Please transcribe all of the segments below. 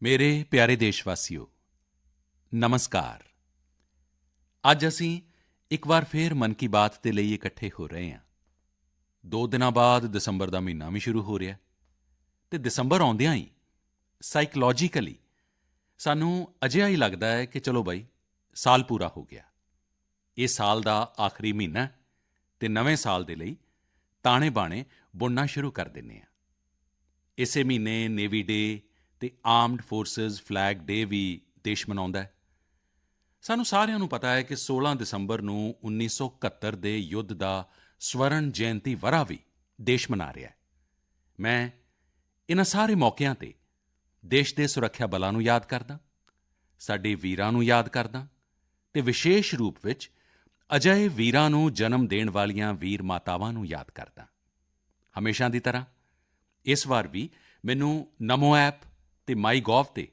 ਮੇਰੇ ਪਿਆਰੇ ਦੇਸ਼ਵਾਸੀਓ ਨਮਸਕਾਰ। ਅੱਜ ਅਸੀਂ ਇੱਕ ਵਾਰ ਫੇਰ ਮਨ ਕੀ ਬਾਤ ਦੇ ਲਈ ਇਕੱਠੇ ਹੋ ਰਹੇ ਹਾਂ। 2 ਦਿਨਾਂ ਬਾਅਦ ਦਸੰਬਰ ਦਾ ਮਹੀਨਾ ਵੀ ਸ਼ੁਰੂ ਹੋ ਰਿਹਾ ਹੈ ਅਤੇ ਦਸੰਬਰ ਆਉਂਦਿਆਂ ਹੀ ਸਾਈਕੋਲੌਜੀਕਲੀ ਸਾਨੂੰ ਅਜਿਹਾ ਹੀ ਲੱਗਦਾ ਹੈ ਕਿ ਚਲੋ ਬਈ ਸਾਲ ਪੂਰਾ ਹੋ ਗਿਆ। ਇਹ ਸਾਲ ਦਾ ਆਖਰੀ ਮਹੀਨਾ ਹੈ ਅਤੇ ਨਵੇਂ ਸਾਲ ਦੇ ਲਈ ਤਾਣੇ-ਬਾਣੇ ਬੁਣਨਾ ਸ਼ੁਰੂ ਕਰ ਦਿੰਦੇ ਹਾਂ। ਇਸੇ ਮਹੀਨੇ ਨੇਵੀ ਡੇ ਅਤੇ ਆਰਮਡ ਫੋਰਸਿਸ ਫਲੈਗ ਡੇ ਵੀ ਦੇਸ਼ ਮਨਾਉਂਦਾ ਹੈ। ਸਾਨੂੰ ਸਾਰਿਆਂ ਨੂੰ ਪਤਾ ਹੈ ਕਿ 16 ਦਸੰਬਰ ਨੂੰ 1971 ਦੇ ਯੁੱਧ ਦਾ ਸਵਰਨ ਜਯੰਤੀ ਵਰ੍ਹਾ ਵੀ ਦੇਸ਼ ਮਨਾ ਰਿਹਾ ਹੈ। ਮੈਂ ਇਨ੍ਹਾਂ ਸਾਰੇ ਮੌਕਿਆਂ ਤੇ ਦੇਸ਼ ਦੇ ਸੁਰੱਖਿਆ ਬਲਾਂ ਨੂੰ ਯਾਦ ਕਰਦਾ, ਸਾਡੇ ਵੀਰਾਂ ਨੂੰ ਯਾਦ ਕਰਦਾ ਅਤੇ ਵਿਸ਼ੇਸ਼ ਰੂਪ ਵਿੱਚ ਅਜਿਹੇ ਵੀਰਾਂ ਨੂੰ ਜਨਮ ਦੇਣ ਵਾਲੀਆਂ ਵੀਰ ਮਾਤਾਵਾਂ ਨੂੰ ਯਾਦ ਕਰਦਾ। ਹਮੇਸ਼ਾ ਦੀ ਤਰ੍ਹਾਂ ਇਸ ਵਾਰ ਵੀ ਮੈਨੂੰ ਨਮੋ ਐਪ ਅਤੇ ਮਾਈਗੋਵ ਤੇ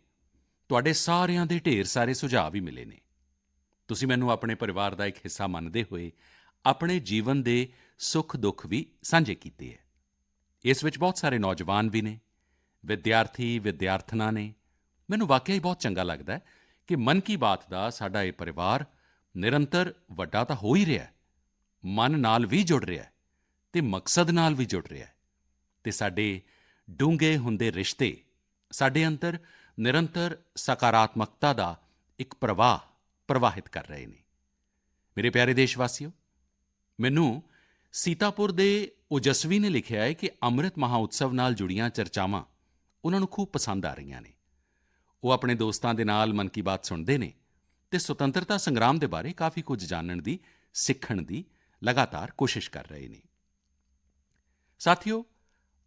ਤੁਹਾਡੇ ਸਾਰਿਆਂ ਦੇ ਢੇਰ ਸਾਰੇ ਸੁਝਾਅ ਵੀ ਮਿਲੇ ਨੇ। ਤੁਸੀਂ ਮੈਨੂੰ ਆਪਣੇ ਪਰਿਵਾਰ ਦਾ ਇੱਕ ਹਿੱਸਾ ਮੰਨਦੇ ਹੋਏ ਆਪਣੇ ਜੀਵਨ ਦੇ ਸੁੱਖ-ਦੁੱਖ ਵੀ ਸਾਂਝੇ ਕੀਤੇ ਹੈ। ਇਸ ਵਿੱਚ ਬਹੁਤ ਸਾਰੇ ਨੌਜਵਾਨ ਵੀ ਨੇ, ਵਿਦਿਆਰਥੀ ਵਿਦਿਆਰਥਣਾਂ ਨੇ। ਮੈਨੂੰ ਵਾਕਿਆ ਹੀ ਬਹੁਤ ਚੰਗਾ ਲੱਗਦਾ ਹੈ ਕਿ ਮਨ ਕੀ ਬਾਤ ਦਾ ਸਾਡਾ ਇਹ ਪਰਿਵਾਰ ਨਿਰੰਤਰ ਵੱਡਾ ਤਾਂ ਹੋ ਹੀ ਰਿਹਾ ਹੈ, ਮਨ ਨਾਲ ਵੀ ਜੁੜ ਰਿਹਾ ਹੈ ਅਤੇ ਮਕਸਦ ਨਾਲ ਵੀ ਜੁੜ ਰਿਹਾ ਹੈ ਅਤੇ ਸਾਡੇ ਡੂੰਘੇ ਹੁੰਦੇ ਰਿਸ਼ਤੇ ਸਾਡੇ ਅੰਦਰ ਨਿਰੰਤਰ ਸਕਾਰਾਤਮਕਤਾ ਦਾ ਇੱਕ ਪ੍ਰਵਾਹ ਪ੍ਰਵਾਹਿਤ ਕਰ ਰਹੇ ਨੇ। ਮੇਰੇ ਪਿਆਰੇ ਦੇਸ਼ਵਾਸੀਓ, ਮੈਨੂੰ ਸੀਤਾਪੁਰ ਦੇ ਓਜਸਵੀ ਨੇ ਲਿਖਿਆ ਹੈ ਕਿ ਅੰਮ੍ਰਿਤ ਮਹੋਤਸਵ ਨਾਲ ਜੁੜੀਆਂ ਚਰਚਾਵਾਂ ਉਨ੍ਹਾਂ ਨੂੰ ਖੂਬ ਪਸੰਦ ਆ ਰਹੀਆਂ ਨੇ। ਉਹ ਆਪਣੇ ਦੋਸਤਾਂ ਦੇ ਨਾਲ ਮਨ ਕੀ ਬਾਤ ਸੁਣਦੇ ਨੇ ਅਤੇ ਸੁਤੰਤਰਤਾ ਸੰਗਰਾਮ ਦੇ ਬਾਰੇ ਕਾਫੀ ਕੁਝ ਜਾਣਨ ਦੀ, ਸਿੱਖਣ ਦੀ ਲਗਾਤਾਰ ਕੋਸ਼ਿਸ਼ ਕਰ ਰਹੇ ਨੇ। ਸਾਥੀਓ,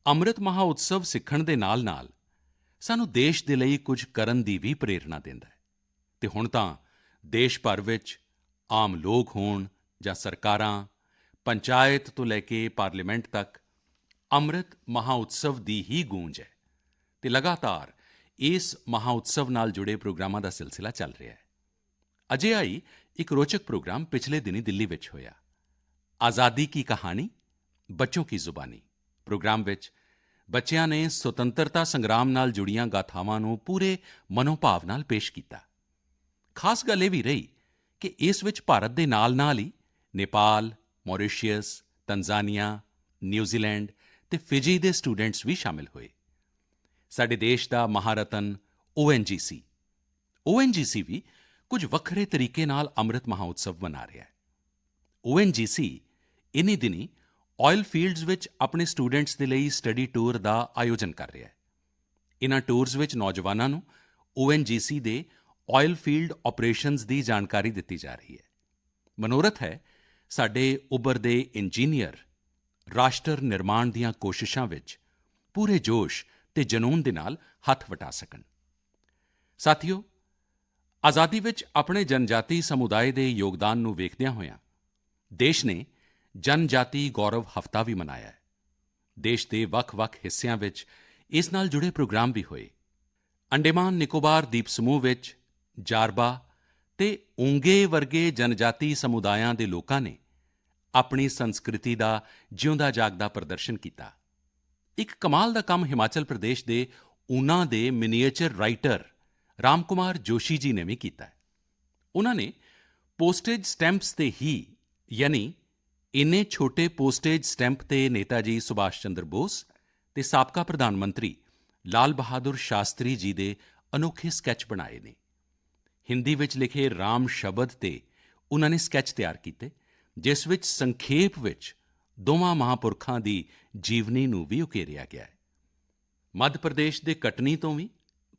ਅੰਮ੍ਰਿਤ ਮਹੋਤਸਵ ਸਿੱਖਣ ਦੇ ਨਾਲ-ਨਾਲ ਸਾਨੂੰ ਦੇਸ਼ ਦੇ ਲਈ ਕੁਝ ਕਰਨ ਦੀ ਵੀ ਪ੍ਰੇਰਣਾ ਦਿੰਦਾ ਹੈ ਅਤੇ ਹੁਣ ਤਾਂ ਦੇਸ਼ ਭਰ ਵਿੱਚ ਆਮ ਲੋਕ ਹੋਣ ਜਾਂ ਸਰਕਾਰਾਂ, ਪੰਚਾਇਤ ਤੋਂ ਲੈ ਕੇ ਪਾਰਲੀਮੈਂਟ ਤੱਕ ਅੰਮ੍ਰਿਤ ਮਹੋਤਸਵ ਦੀ ਹੀ ਗੂੰਜ ਹੈ ਅਤੇ ਲਗਾਤਾਰ ਇਸ ਮਹੋਤਸਵ ਨਾਲ ਜੁੜੇ ਪ੍ਰੋਗਰਾਮਾਂ ਦਾ ਸਿਲਸਿਲਾ ਚੱਲ ਰਿਹਾ ਹੈ। ਅਜਿਹਾ ਹੀ ਇੱਕ ਰੋਚਕ ਪ੍ਰੋਗਰਾਮ ਪਿਛਲੇ ਦਿਨੀਂ ਦਿੱਲੀ ਵਿੱਚ ਹੋਇਆ। ਆਜ਼ਾਦੀ ਕੀ ਕਹਾਣੀ ਬੱਚੋਂ ਕੀ ਜ਼ੁਬਾਨੀ ਪ੍ਰੋਗਰਾਮ ਵਿੱਚ ਬੱਚਿਆਂ ਨੇ ਸੁਤੰਤਰਤਾ ਸੰਗਰਾਮ ਨਾਲ ਜੁੜੀਆਂ ਗਾਥਾਵਾਂ ਨੂੰ ਪੂਰੇ ਮਨੋਭਾਵ ਨਾਲ ਪੇਸ਼ ਕੀਤਾ। ਖਾਸ ਗੱਲ ਇਹ ਵੀ ਰਹੀ ਕਿ ਇਸ ਵਿੱਚ ਭਾਰਤ ਦੇ ਨਾਲ-ਨਾਲ ਹੀ ਨੇਪਾਲ, ਮੌਰੀਸ਼ੀਅਸ, ਤੰਜ਼ਾਨੀਆ, ਨਿਊਜ਼ੀਲੈਂਡ ਅਤੇ ਫਿਜੀ ਦੇ ਸਟੂਡੈਂਟਸ ਵੀ ਸ਼ਾਮਿਲ ਹੋਏ। ਸਾਡੇ ਦੇਸ਼ ਦਾ ਮਹਾਰਤਨ ਓਐਨਜੀਸੀ ਵੀ ਕੁਝ ਵੱਖਰੇ ਤਰੀਕੇ ਨਾਲ ਅੰਮ੍ਰਿਤ ਮਹੋਤਸਵ ਮਨਾ ਰਿਹਾ ਹੈ। ਓਐਨਜੀਸੀ ਇਨ੍ਹੀਂ ਦਿਨੀਂ ਆਇਲ ਫੀਲਡਜ਼ ਵਿੱਚ ਆਪਣੇ ਸਟੂਡੈਂਟਸ ਦੇ ਲਈ ਸਟੱਡੀ ਟੂਰ ਦਾ ਆਯੋਜਨ ਕਰ ਰਿਹਾ ਹੈ। ਇਨ੍ਹਾਂ ਟੂਰਜ਼ ਵਿੱਚ ਨੌਜਵਾਨਾਂ ਨੂੰ ਓਐਨਜੀਸੀ ਦੇ ਆਇਲ ਫੀਲਡ ਆਪਰੇਸ਼ਨਜ਼ ਦੀ ਜਾਣਕਾਰੀ ਦਿੱਤੀ ਜਾ ਰਹੀ ਹੈ। ਮਨੋਰਥ ਹੈ ਸਾਡੇ ਉੱਭਰਦੇ ਇੰਜੀਨੀਅਰ ਰਾਸ਼ਟਰ ਨਿਰਮਾਣ ਦੀਆਂ ਕੋਸ਼ਿਸ਼ਾਂ ਵਿੱਚ ਪੂਰੇ ਜੋਸ਼ ਅਤੇ ਜਨੂੰਨ ਦੇ ਨਾਲ ਹੱਥ ਵਟਾ ਸਕਣ। ਸਾਥੀਓ, ਆਜ਼ਾਦੀ ਵਿੱਚ ਆਪਣੇ ਜਨਜਾਤੀ ਸਮੁਦਾਇ ਦੇ ਯੋਗਦਾਨ ਨੂੰ ਵੇਖਦਿਆਂ ਹੋਇਆਂ ਦੇਸ਼ ਨੇ ਜਨਜਾਤੀ ਗੌਰਵ ਹਫ਼ਤਾ ਵੀ ਮਨਾਇਆ ਹੈ। ਦੇਸ਼ ਦੇ ਵੱਖ-ਵੱਖ ਹਿੱਸਿਆਂ ਵਿੱਚ ਇਸ ਨਾਲ ਜੁੜੇ ਪ੍ਰੋਗਰਾਮ ਵੀ ਹੋਏ। ਅੰਡੇਮਾਨ ਨਿਕੋਬਾਰ ਦੀਪ ਸਮੂਹ ਵਿੱਚ ਜਾਰਬਾ ਅਤੇ ਓਂਗੇ ਵਰਗੇ ਜਨਜਾਤੀ ਸਮੁਦਾਇਆਂ ਦੇ ਲੋਕਾਂ ਨੇ ਆਪਣੀ ਸੰਸਕ੍ਰਿਤੀ ਦਾ ਜਿਊਂਦਾ ਜਾਗਦਾ ਪ੍ਰਦਰਸ਼ਨ ਕੀਤਾ। ਇੱਕ ਕਮਾਲ ਦਾ ਕੰਮ ਹਿਮਾਚਲ ਪ੍ਰਦੇਸ਼ ਦੇ ਊਨਾ ਦੇ ਮਿਨੀਏਚਰ ਰਾਈਟਰ ਰਾਮ ਕੁਮਾਰ ਜੋਸ਼ੀ ਜੀ ਨੇ ਵੀ ਕੀਤਾ ਹੈ। ਉਨ੍ਹਾਂ ਨੇ ਪੋਸਟੇਜ ਸਟੈਂਪਸ ਤੇ ਹੀ ਯਾਨੀ ਇੰਨੇ ਛੋਟੇ ਪੋਸਟੇਜ ਸਟੈਂਪ ਤੇ ਨੇਤਾ ਜੀ ਸੁਭਾਸ਼ ਚੰਦਰ ਬੋਸ ਅਤੇ ਸਾਬਕਾ ਪ੍ਰਧਾਨ ਮੰਤਰੀ ਲਾਲ ਬਹਾਦੁਰ ਸ਼ਾਸਤਰੀ ਜੀ ਦੇ ਅਨੋਖੇ ਸਕੈਚ ਬਣਾਏ ਨੇ। ਹਿੰਦੀ ਵਿੱਚ ਲਿਖੇ ਰਾਮ ਸ਼ਬਦ ਤੇ ਉਨ੍ਹਾਂ ਨੇ ਸਕੈਚ ਤਿਆਰ ਕੀਤੇ, ਜਿਸ ਵਿੱਚ ਸੰਖੇਪ ਵਿੱਚ ਦੋਵਾਂ ਮਹਾਂਪੁਰਖਾਂ ਦੀ ਜੀਵਨੀ ਨੂੰ ਵੀ ਉਕੇਰਿਆ ਗਿਆ ਹੈ। ਮੱਧ ਪ੍ਰਦੇਸ਼ ਦੇ ਕਟਨੀ ਤੋਂ ਵੀ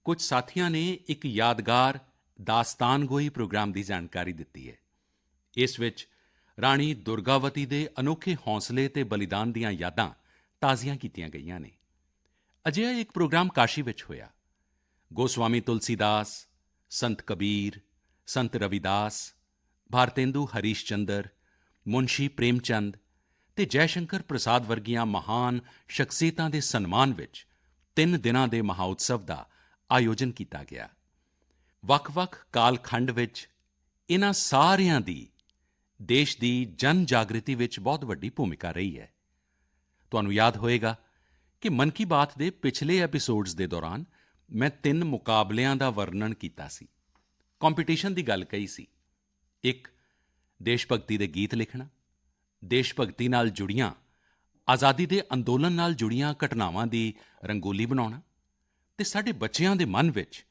ਕੁਝ ਸਾਥੀਆਂ ਨੇ ਇੱਕ ਯਾਦਗਾਰ ਦਾਸਤਾਨਗੋਈ ਪ੍ਰੋਗਰਾਮ ਦੀ ਜਾਣਕਾਰੀ ਦਿੱਤੀ ਹੈ। ਇਸ ਵਿੱਚ ਰਾਣੀ ਦੁਰਗਾਵਤੀ ਦੇ ਅਨੋਖੇ ਹੌਸਲੇ ਅਤੇ ਬਲੀਦਾਨ ਦੀਆਂ ਯਾਦਾਂ ਤਾਜ਼ੀਆਂ ਕੀਤੀਆਂ ਗਈਆਂ ਨੇ। ਅਜਿਹਾ ਇੱਕ ਪ੍ਰੋਗਰਾਮ ਕਾਸ਼ੀ ਵਿੱਚ ਹੋਇਆ। ਗੋਸਵਾਮੀ ਤੁਲਸੀਦਾਸ, ਸੰਤ ਕਬੀਰ, ਸੰਤ ਰਵਿਦਾਸ, ਭਾਰਤੇਂਦੂ ਹਰੀਸ਼ ਚੰਦਰ, ਮੁਨਸ਼ੀ ਪ੍ਰੇਮਚੰਦ ਅਤੇ ਜੈ ਸ਼ੰਕਰ ਪ੍ਰਸਾਦ ਵਰਗੀਆਂ ਮਹਾਨ ਸ਼ਖਸੀਅਤਾਂ ਦੇ ਸਨਮਾਨ ਵਿੱਚ 3 ਦਿਨਾਂ ਦੇ ਮਹੋਤਸਵ ਦਾ ਆਯੋਜਨ ਕੀਤਾ ਗਿਆ। ਵੱਖ-ਵੱਖ ਕਾਲਖੰਡ ਵਿੱਚ ਇਨ੍ਹਾਂ ਸਾਰਿਆਂ ਦੀ ਦੇਸ਼ ਦੀ ਜਨ ਜਾਗ੍ਰਿਤੀ ਵਿੱਚ ਬਹੁਤ ਵੱਡੀ ਭੂਮਿਕਾ ਰਹੀ ਹੈ। ਤੁਹਾਨੂੰ ਯਾਦ ਹੋਵੇਗਾ ਕਿ ਮਨ ਕੀ ਬਾਤ ਦੇ ਪਿਛਲੇ ਐਪੀਸੋਡਜ਼ ਦੇ ਦੌਰਾਨ ਮੈਂ 3 ਮੁਕਾਬਲਿਆਂ ਦਾ ਵਰਣਨ ਕੀਤਾ ਸੀ। ਕੰਪੀਟੀਸ਼ਨ ਦੀ ਗੱਲ ਕਹੀ ਸੀ। ਇੱਕ, ਦੇਸ਼ ਭਗਤੀ ਦੇ ਗੀਤ ਲਿਖਣਾ, ਦੇਸ਼ ਭਗਤੀ ਨਾਲ ਜੁੜੀਆਂ, ਆਜ਼ਾਦੀ ਦੇ ਅੰਦੋਲਨ ਨਾਲ ਜੁੜੀਆਂ ਘਟਨਾਵਾਂ ਦੀ ਰੰਗੋਲੀ ਬਣਾਉਣਾ ਅਤੇ ਸਾਡੇ ਬੱਚਿਆਂ ਦੇ ਮਨ ਵਿੱਚ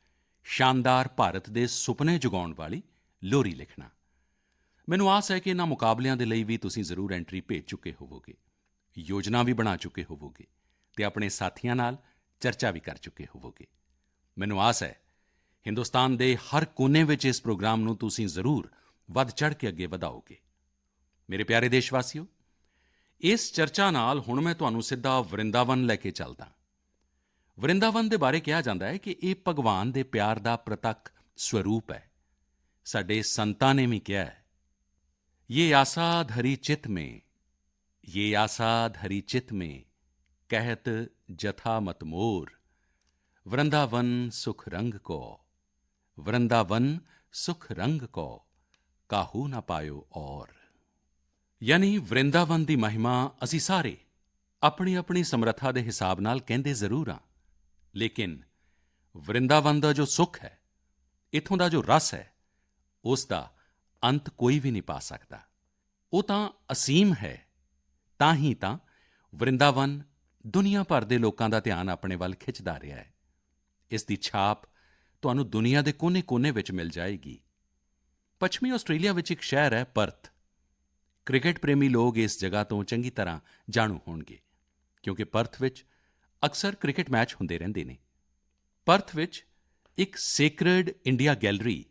ਸ਼ਾਨਦਾਰ ਭਾਰਤ ਦੇ ਸੁਪਨੇ ਜਗਾਉਣ ਵਾਲੀ ਲੋਰੀ ਲਿਖਣਾ। ਮੈਨੂੰ ਆਸ ਹੈ ਕਿ ਇਨ੍ਹਾਂ ਮੁਕਾਬਲਿਆਂ ਦੇ ਲਈ ਵੀ ਤੁਸੀਂ ਜ਼ਰੂਰ ਐਂਟਰੀ ਭੇਜ ਚੁੱਕੇ ਹੋਵੋਗੇ, ਯੋਜਨਾ ਵੀ ਬਣਾ ਚੁੱਕੇ ਹੋਵੋਗੇ ਅਤੇ ਆਪਣੇ ਸਾਥੀਆਂ ਨਾਲ ਚਰਚਾ ਵੀ ਕਰ ਚੁੱਕੇ ਹੋਵੋਗੇ। ਮੈਨੂੰ ਆਸ ਹੈ ਹਿੰਦੁਸਤਾਨ ਦੇ ਹਰ ਕੋਨੇ ਵਿੱਚ ਇਸ ਪ੍ਰੋਗਰਾਮ ਨੂੰ ਤੁਸੀਂ ਜ਼ਰੂਰ ਵੱਧ ਚੜ੍ਹ ਕੇ ਅੱਗੇ ਵਧਾਓਗੇ। ਮੇਰੇ ਪਿਆਰੇ ਦੇਸ਼ਵਾਸੀਓ, ਇਸ ਚਰਚਾ ਨਾਲ ਹੁਣ ਮੈਂ ਤੁਹਾਨੂੰ ਸਿੱਧਾ ਵਰਿੰਦਾਵਨ ਲੈ ਕੇ ਚੱਲਦਾ। ਵਰਿੰਦਾਵਨ ਦੇ ਬਾਰੇ ਕਿਹਾ ਜਾਂਦਾ ਹੈ ਕਿ ਇਹ ਭਗਵਾਨ ਦੇ ਪਿਆਰ ਦਾ ਪ੍ਰਤੱਖ ਸਰੂਪ ਹੈ। ਸਾਡੇ ਸੰਤਾਂ ਨੇ ਵੀ ਕਿਹਾ ਹੈ, ये आसा धरी चित में, ये आसा धरी चित में, कहत जथा मत मोर, वृंदावन सुख रंग को, वृंदावन सुख रंग को, काहू न पायो और। ਯਾਨੀ ਵਰਿੰਦਾਵਨ ਦੀ ਮਹਿਮਾ ਅਸੀਂ ਸਾਰੇ ਆਪਣੀ ਆਪਣੀ ਸਮਰੱਥਾ ਦੇ ਹਿਸਾਬ ਨਾਲ ਕਹਿੰਦੇ ਜ਼ਰੂਰ ਹਾਂ, ਲੇਕਿਨ ਵਰਿੰਦਾਵਨ ਦਾ ਜੋ ਸੁੱਖ ਹੈ, ਇੱਥੋਂ ਦਾ ਜੋ ਰਸ ਹੈ, ਉਸ ਦਾ ਅੰਤ ਕੋਈ ਵੀ ਨਹੀਂ ਪਾ ਸਕਦਾ। ਉਹ ਤਾਂ ਅਸੀਮ ਹੈ। ਤਾਂ ਹੀ ਤਾਂ ਵਰਿੰਦਾਵਨ ਦੁਨੀਆ ਭਰ ਦੇ ਲੋਕਾਂ ਦਾ ਧਿਆਨ ਆਪਣੇ ਵੱਲ ਖਿੱਚਦਾ ਰਿਹਾ ਹੈ। ਇਸ ਦੀ ਛਾਪ ਤੁਹਾਨੂੰ ਦੁਨੀਆ ਦੇ ਕੋਨੇ-ਕੋਨੇ ਵਿੱਚ ਮਿਲ ਜਾਏਗੀ। ਪੱਛਮੀ ਆਸਟ੍ਰੇਲੀਆ ਵਿੱਚ ਇੱਕ ਸ਼ਹਿਰ ਹੈ ਪਰਥ। ਕ੍ਰਿਕਟ ਪ੍ਰੇਮੀ ਲੋਕ ਇਸ ਜਗ੍ਹਾ ਤੋਂ ਚੰਗੀ ਤਰ੍ਹਾਂ ਜਾਣੂ ਹੋਣਗੇ, ਕਿਉਂਕਿ ਪਰਥ ਵਿੱਚ ਅਕਸਰ ਕ੍ਰਿਕਟ ਮੈਚ ਹੁੰਦੇ ਰਹਿੰਦੇ ਨੇ। ਪਰਥ ਵਿੱਚ ਇੱਕ ਸੇਕਰਡ ਇੰਡੀਆ ਗੈਲਰੀ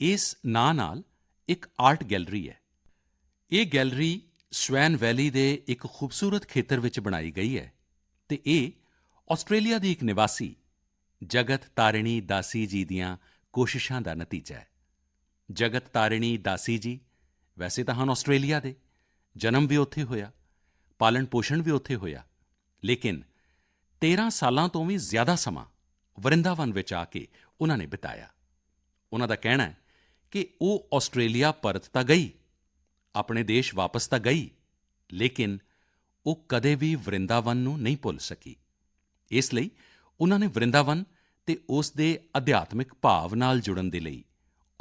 ਇਸ ਨਾਂ ਨਾਲ ਇੱਕ ਆਰਟ ਗੈਲਰੀ ਹੈ। ਇਹ ਗੈਲਰੀ ਸਵੈਨ ਵੈਲੀ ਦੇ ਇੱਕ ਖੂਬਸੂਰਤ ਖੇਤਰ ਵਿੱਚ ਬਣਾਈ ਗਈ ਹੈ ਅਤੇ ਇਹ ਆਸਟ੍ਰੇਲੀਆ ਦੀ ਇੱਕ ਨਿਵਾਸੀ ਜਗਤ ਤਾਰਿਣੀ ਦਾਸੀ ਜੀ ਦੀਆਂ ਕੋਸ਼ਿਸ਼ਾਂ ਦਾ ਨਤੀਜਾ ਹੈ। ਜਗਤ ਤਾਰਿਣੀ ਦਾਸੀ ਜੀ ਵੈਸੇ ਤਾਂ ਹਨ ਆਸਟ੍ਰੇਲੀਆ ਦੇ, ਜਨਮ ਵੀ ਉੱਥੇ ਹੋਇਆ, ਪਾਲਣ ਪੋਸ਼ਣ ਵੀ ਉੱਥੇ ਹੋਇਆ, ਲੇਕਿਨ 13 ਸਾਲਾਂ ਤੋਂ ਵੀ ਜ਼ਿਆਦਾ ਸਮਾਂ ਵਰਿੰਦਾਵਨ ਵਿੱਚ ਆ ਕੇ ਉਨ੍ਹਾਂ ਨੇ ਬਿਤਾਇਆ। ਉਨ੍ਹਾਂ ਦਾ ਕਹਿਣਾ ਹੈ ਕਿ ਉਹ ਆਸਟ੍ਰੇਲੀਆ ਪਰਤ ਤਾਂ ਗਈ, ਆਪਣੇ ਦੇਸ਼ ਵਾਪਸ ਤਾਂ ਗਈ, ਲੇਕਿਨ ਉਹ ਕਦੇ ਵੀ ਵਰਿੰਦਾਵਨ ਨੂੰ ਨਹੀਂ ਭੁੱਲ ਸਕੀ। ਇਸ ਲਈ ਉਨ੍ਹਾਂ ਨੇ ਵਰਿੰਦਾਵਨ ਅਤੇ ਉਸ ਦੇ ਅਧਿਆਤਮਿਕ ਭਾਵ ਨਾਲ ਜੁੜਨ ਦੇ ਲਈ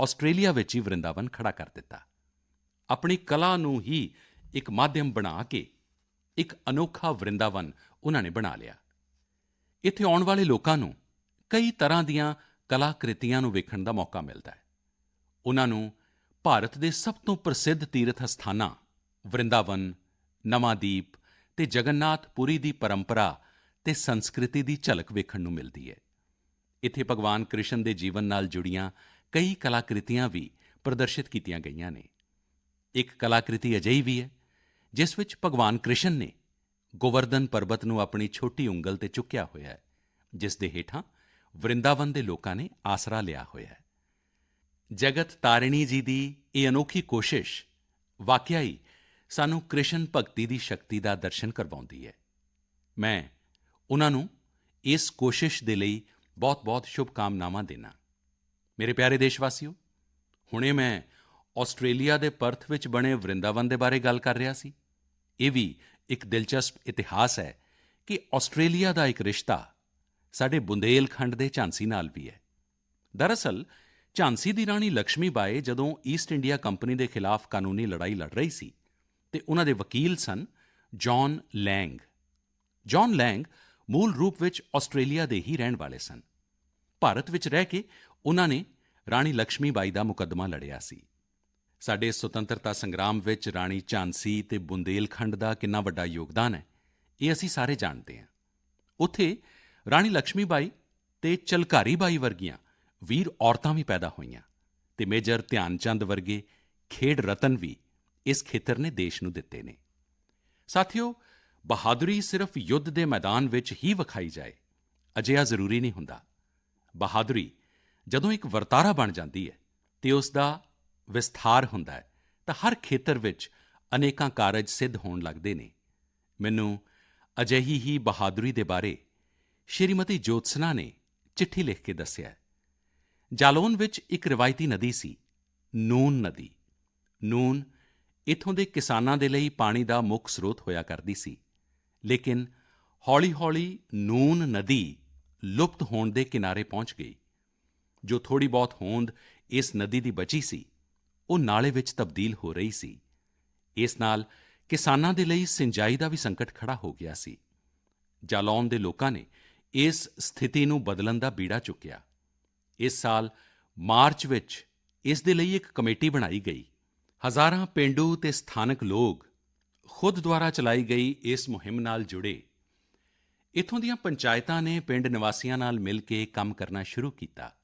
ਆਸਟ੍ਰੇਲੀਆ ਵਿੱਚ ਹੀ ਵਰਿੰਦਾਵਨ ਖੜ੍ਹਾ ਕਰ ਦਿੱਤਾ। ਆਪਣੀ ਕਲਾ ਨੂੰ ਹੀ ਇੱਕ ਮਾਧਿਅਮ ਬਣਾ ਕੇ ਇੱਕ ਅਨੋਖਾ ਵਰਿੰਦਾਵਨ ਉਨ੍ਹਾਂ ਨੇ ਬਣਾ ਲਿਆ। ਇੱਥੇ ਆਉਣ ਵਾਲੇ ਲੋਕਾਂ ਨੂੰ ਕਈ ਤਰ੍ਹਾਂ ਦੀਆਂ ਕਲਾਕ੍ਰਿਤੀਆਂ ਨੂੰ ਵੇਖਣ ਦਾ ਮੌਕਾ ਮਿਲਦਾ ਹੈ। ਉਨ੍ਹਾਂ ਨੂੰ ਭਾਰਤ ਦੇ ਸਭ ਤੋਂ ਪ੍ਰਸਿੱਧ ਤੀਰਥ ਅਸਥਾਨਾਂ ਵਰਿੰਦਾਵਨ, ਨਵਾਂਦੀਪ ਅਤੇ ਜਗਨਨਾਥ ਪੁਰੀ ਦੀ ਪਰੰਪਰਾ ਅਤੇ ਸੰਸਕ੍ਰਿਤੀ ਦੀ ਝਲਕ ਵੇਖਣ ਨੂੰ ਮਿਲਦੀ ਹੈ। ਇੱਥੇ ਭਗਵਾਨ ਕ੍ਰਿਸ਼ਨ ਦੇ ਜੀਵਨ ਨਾਲ ਜੁੜੀਆਂ ਕਈ ਕਲਾਕ੍ਰਿਤੀਆਂ ਵੀ ਪ੍ਰਦਰਸ਼ਿਤ ਕੀਤੀਆਂ ਗਈਆਂ ਨੇ। ਇੱਕ ਕਲਾਕ੍ਰਿਤੀ ਅਜਿਹੀ ਵੀ ਹੈ ਜਿਸ ਵਿੱਚ ਭਗਵਾਨ ਕ੍ਰਿਸ਼ਨ ਨੇ ਗੋਵਰਧਨ ਪਰਬਤ ਨੂੰ ਆਪਣੀ ਛੋਟੀ ਉਂਗਲ ਤੇ ਚੁੱਕਿਆ ਹੋਇਆ ਹੈ, ਜਿਸ ਦੇ ਹੇਠਾਂ ਵਰਿੰਦਾਵਨ ਦੇ ਲੋਕਾਂ ਨੇ ਆਸਰਾ ਲਿਆ ਹੋਇਆ ਹੈ। ਜਗਤ ਤਾਰਿਣੀ ਜੀ ਦੀ ਇਹ ਅਨੋਖੀ ਕੋਸ਼ਿਸ਼ ਵਾਕਿਆ ਹੀ ਸਾਨੂੰ ਕ੍ਰਿਸ਼ਨ ਭਗਤੀ ਦੀ ਸ਼ਕਤੀ ਦਾ ਦਰਸ਼ਨ ਕਰਵਾਉਂਦੀ ਹੈ। ਮੈਂ ਉਨ੍ਹਾਂ ਨੂੰ ਇਸ ਕੋਸ਼ਿਸ਼ ਦੇ ਲਈ ਬਹੁਤ-ਬਹੁਤ ਸ਼ੁਭਕਾਮਨਾਵਾਂ ਦਿੰਦਾ। ਮੇਰੇ ਪਿਆਰੇ ਦੇਸ਼ਵਾਸੀਓ, ਹੁਣੇ ਮੈਂ ਆਸਟ੍ਰੇਲੀਆ ਦੇ ਪਰਥ ਵਿੱਚ ਬਣੇ ਵਰਿੰਦਾਵਨ ਦੇ ਬਾਰੇ ਗੱਲ ਕਰ ਰਿਹਾ ਸੀ। ਇਹ ਵੀ ਇੱਕ ਦਿਲਚਸਪ ਇਤਿਹਾਸ ਹੈ ਕਿ ਆਸਟ੍ਰੇਲੀਆ ਦਾ ਇੱਕ ਰਿਸ਼ਤਾ ਸਾਡੇ ਬੁੰਦੇਲਖੰਡ ਦੇ ਝਾਂਸੀ ਨਾਲ ਵੀ ਹੈ। ਦਰਅਸਲ ਝਾਂਸੀ ਦੀ ਰਾਣੀ ਲਕਸ਼ਮੀ ਬਾਈ ਜਦੋਂ ਈਸਟ ਇੰਡੀਆ ਕੰਪਨੀ ਦੇ ਖਿਲਾਫ ਕਾਨੂੰਨੀ ਲੜਾਈ ਲੜ ਰਹੀ ਸੀ ਅਤੇ ਉਨ੍ਹਾਂ ਦੇ ਵਕੀਲ ਸਨ ਜੌਨ ਲੈਂਗ। ਜੌਨ ਲੈਂਗ ਮੂਲ ਰੂਪ ਵਿੱਚ ਆਸਟ੍ਰੇਲੀਆ ਦੇ ਹੀ ਰਹਿਣ ਵਾਲੇ ਸਨ। ਭਾਰਤ ਵਿੱਚ ਰਹਿ ਕੇ ਉਨ੍ਹਾਂ ਨੇ ਰਾਣੀ ਲਕਸ਼ਮੀ ਬਾਈ ਦਾ ਮੁਕੱਦਮਾ ਲੜਿਆ ਸੀ। ਸਾਡੇ ਸੁਤੰਤਰਤਾ ਸੰਗਰਾਮ ਵਿੱਚ ਰਾਣੀ ਝਾਂਸੀ ਅਤੇ ਬੁੰਦੇਲਖੰਡ ਦਾ ਕਿੰਨਾ ਵੱਡਾ ਯੋਗਦਾਨ ਹੈ, ਇਹ ਅਸੀਂ ਸਾਰੇ ਜਾਣਦੇ ਹਾਂ। ਉੱਥੇ ਰਾਣੀ ਲਕਸ਼ਮੀ ਬਾਈ ਅਤੇ ਝਲਕਾਰੀ ਬਾਈ ਵਰਗੀਆਂ ਵੀਰ ਔਰਤਾਂ ਵੀ ਪੈਦਾ ਹੋਈਆਂ ਅਤੇ ਮੇਜਰ ਧਿਆਨ ਚੰਦ ਵਰਗੇ ਖੇਡ ਰਤਨ ਵੀ ਇਸ ਖੇਤਰ ਨੇ ਦੇਸ਼ ਨੂੰ ਦਿੱਤੇ ਨੇ। ਸਾਥੀਓ, ਬਹਾਦਰੀ ਸਿਰਫ ਯੁੱਧ ਦੇ ਮੈਦਾਨ ਵਿੱਚ ਹੀ ਵਿਖਾਈ ਜਾਏ, ਅਜਿਹਾ ਜ਼ਰੂਰੀ ਨਹੀਂ ਹੁੰਦਾ। ਬਹਾਦਰੀ ਜਦੋਂ ਇੱਕ ਵਰਤਾਰਾ ਬਣ ਜਾਂਦੀ ਹੈ ਅਤੇ ਉਸ ਦਾ ਵਿਸਥਾਰ ਹੁੰਦਾ ਹੈ ਤਾਂ ਹਰ ਖੇਤਰ ਵਿੱਚ ਅਨੇਕਾਂ ਕਾਰਜ ਸਿੱਧ ਹੋਣ ਲੱਗਦੇ ਨੇ। ਮੈਨੂੰ ਅਜਿਹੀ ਹੀ ਬਹਾਦਰੀ ਦੇ ਬਾਰੇ ਸ਼੍ਰੀਮਤੀ ਜੋਤਸਨਾ ਨੇ ਚਿੱਠੀ ਲਿਖ ਕੇ ਦੱਸਿਆ। ਜਾਲੌਨ ਵਿੱਚ ਇੱਕ ਰਵਾਇਤੀ ਨਦੀ ਸੀ, ਨੂਨ ਨਦੀ। ਨੂਨ ਇੱਥੋਂ ਦੇ ਕਿਸਾਨਾਂ ਦੇ ਲਈ ਪਾਣੀ ਦਾ ਮੁੱਖ ਸਰੋਤ ਹੋਇਆ ਕਰਦੀ ਸੀ, ਲੇਕਿਨ ਹੌਲੀ-ਹੌਲੀ ਨੂਨ ਨਦੀ ਲੁਪਤ ਹੋਣ ਦੇ ਕਿਨਾਰੇ ਪਹੁੰਚ ਗਈ। ਜੋ ਥੋੜ੍ਹੀ ਬਹੁਤ ਹੋਂਦ ਇਸ ਨਦੀ ਦੀ ਬਚੀ ਸੀ, ਉਹ ਨਾਲੇ ਵਿੱਚ ਤਬਦੀਲ ਹੋ ਰਹੀ ਸੀ। ਇਸ ਨਾਲ ਕਿਸਾਨਾਂ ਦੇ ਲਈ ਸਿੰਜਾਈ ਦਾ ਵੀ ਸੰਕਟ ਖੜ੍ਹਾ ਹੋ ਗਿਆ ਸੀ। ਜਾਲੌਨ ਦੇ ਲੋਕਾਂ ਨੇ ਇਸ ਸਥਿਤੀ ਨੂੰ ਬਦਲਣ ਦਾ ਬੀੜਾ ਚੁੱਕਿਆ। ਇਸ ਸਾਲ ਮਾਰਚ ਵਿੱਚ ਇਸ ਦੇ ਲਈ ਇੱਕ ਕਮੇਟੀ ਬਣਾਈ ਗਈ। ਹਜ਼ਾਰਾਂ ਪੇਂਡੂ ਤੇ ਸਥਾਨਕ ਲੋਕ ਖੁਦ ਦੁਆਰਾ ਚਲਾਈ ਗਈ ਇਸ ਮੁਹਿੰਮ ਨਾਲ ਜੁੜੇ। ਇੱਥੋਂ ਦੀਆਂ ਪੰਚਾਇਤਾਂ ਨੇ ਪਿੰਡ ਨਿਵਾਸੀਆਂ ਨਾਲ ਮਿਲ ਕੇ ਕੰਮ ਕਰਨਾ ਸ਼ੁਰੂ ਕੀਤਾ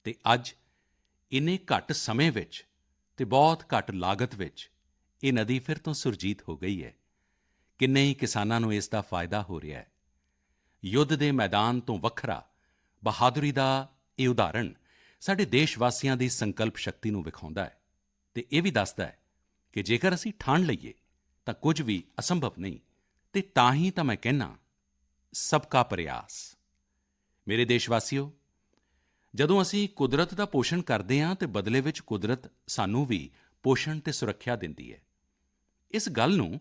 ਅਤੇ ਅੱਜ ਇੰਨੇ ਘੱਟ ਸਮੇਂ ਵਿੱਚ ਅਤੇ ਬਹੁਤ ਘੱਟ ਲਾਗਤ ਵਿੱਚ ਇਹ ਨਦੀ ਫਿਰ ਤੋਂ ਸੁਰਜੀਤ ਹੋ ਗਈ ਹੈ। ਕਿੰਨੇ ਹੀ ਕਿਸਾਨਾਂ ਨੂੰ ਇਸ ਦਾ ਫਾਇਦਾ ਹੋ ਰਿਹਾ ਹੈ। ਯੁੱਧ ਦੇ ਮੈਦਾਨ ਤੋਂ ਵੱਖਰਾ ਬਹਾਦਰੀ ਦਾ ਇਹ ਉਦਾਹਰਣ ਸਾਡੇ ਦੇਸ਼ ਵਾਸੀਆਂ ਦੀ ਸੰਕਲਪ ਸ਼ਕਤੀ ਨੂੰ ਵਿਖਾਉਂਦਾ ਹੈ ਅਤੇ ਇਹ ਵੀ ਦੱਸਦਾ ਹੈ ਕਿ ਜੇਕਰ ਅਸੀਂ ਠਾਣ ਲਈਏ ਤਾਂ ਕੁਝ ਵੀ ਅਸੰਭਵ ਨਹੀਂ। ਅਤੇ ਤਾਂ ਹੀ ਤਾਂ ਮੈਂ ਕਹਿੰਦਾ, ਸਬਕਾ ਪ੍ਰਯਾਸ। ਮੇਰੇ ਦੇਸ਼ ਵਾਸੀਓ, ਜਦੋਂ ਅਸੀਂ ਕੁਦਰਤ ਦਾ ਪੋਸ਼ਣ ਕਰਦੇ ਹਾਂ ਤਾਂ ਬਦਲੇ ਵਿੱਚ ਕੁਦਰਤ ਸਾਨੂੰ ਵੀ ਪੋਸ਼ਣ ਅਤੇ ਸੁਰੱਖਿਆ ਦਿੰਦੀ ਹੈ। ਇਸ ਗੱਲ ਨੂੰ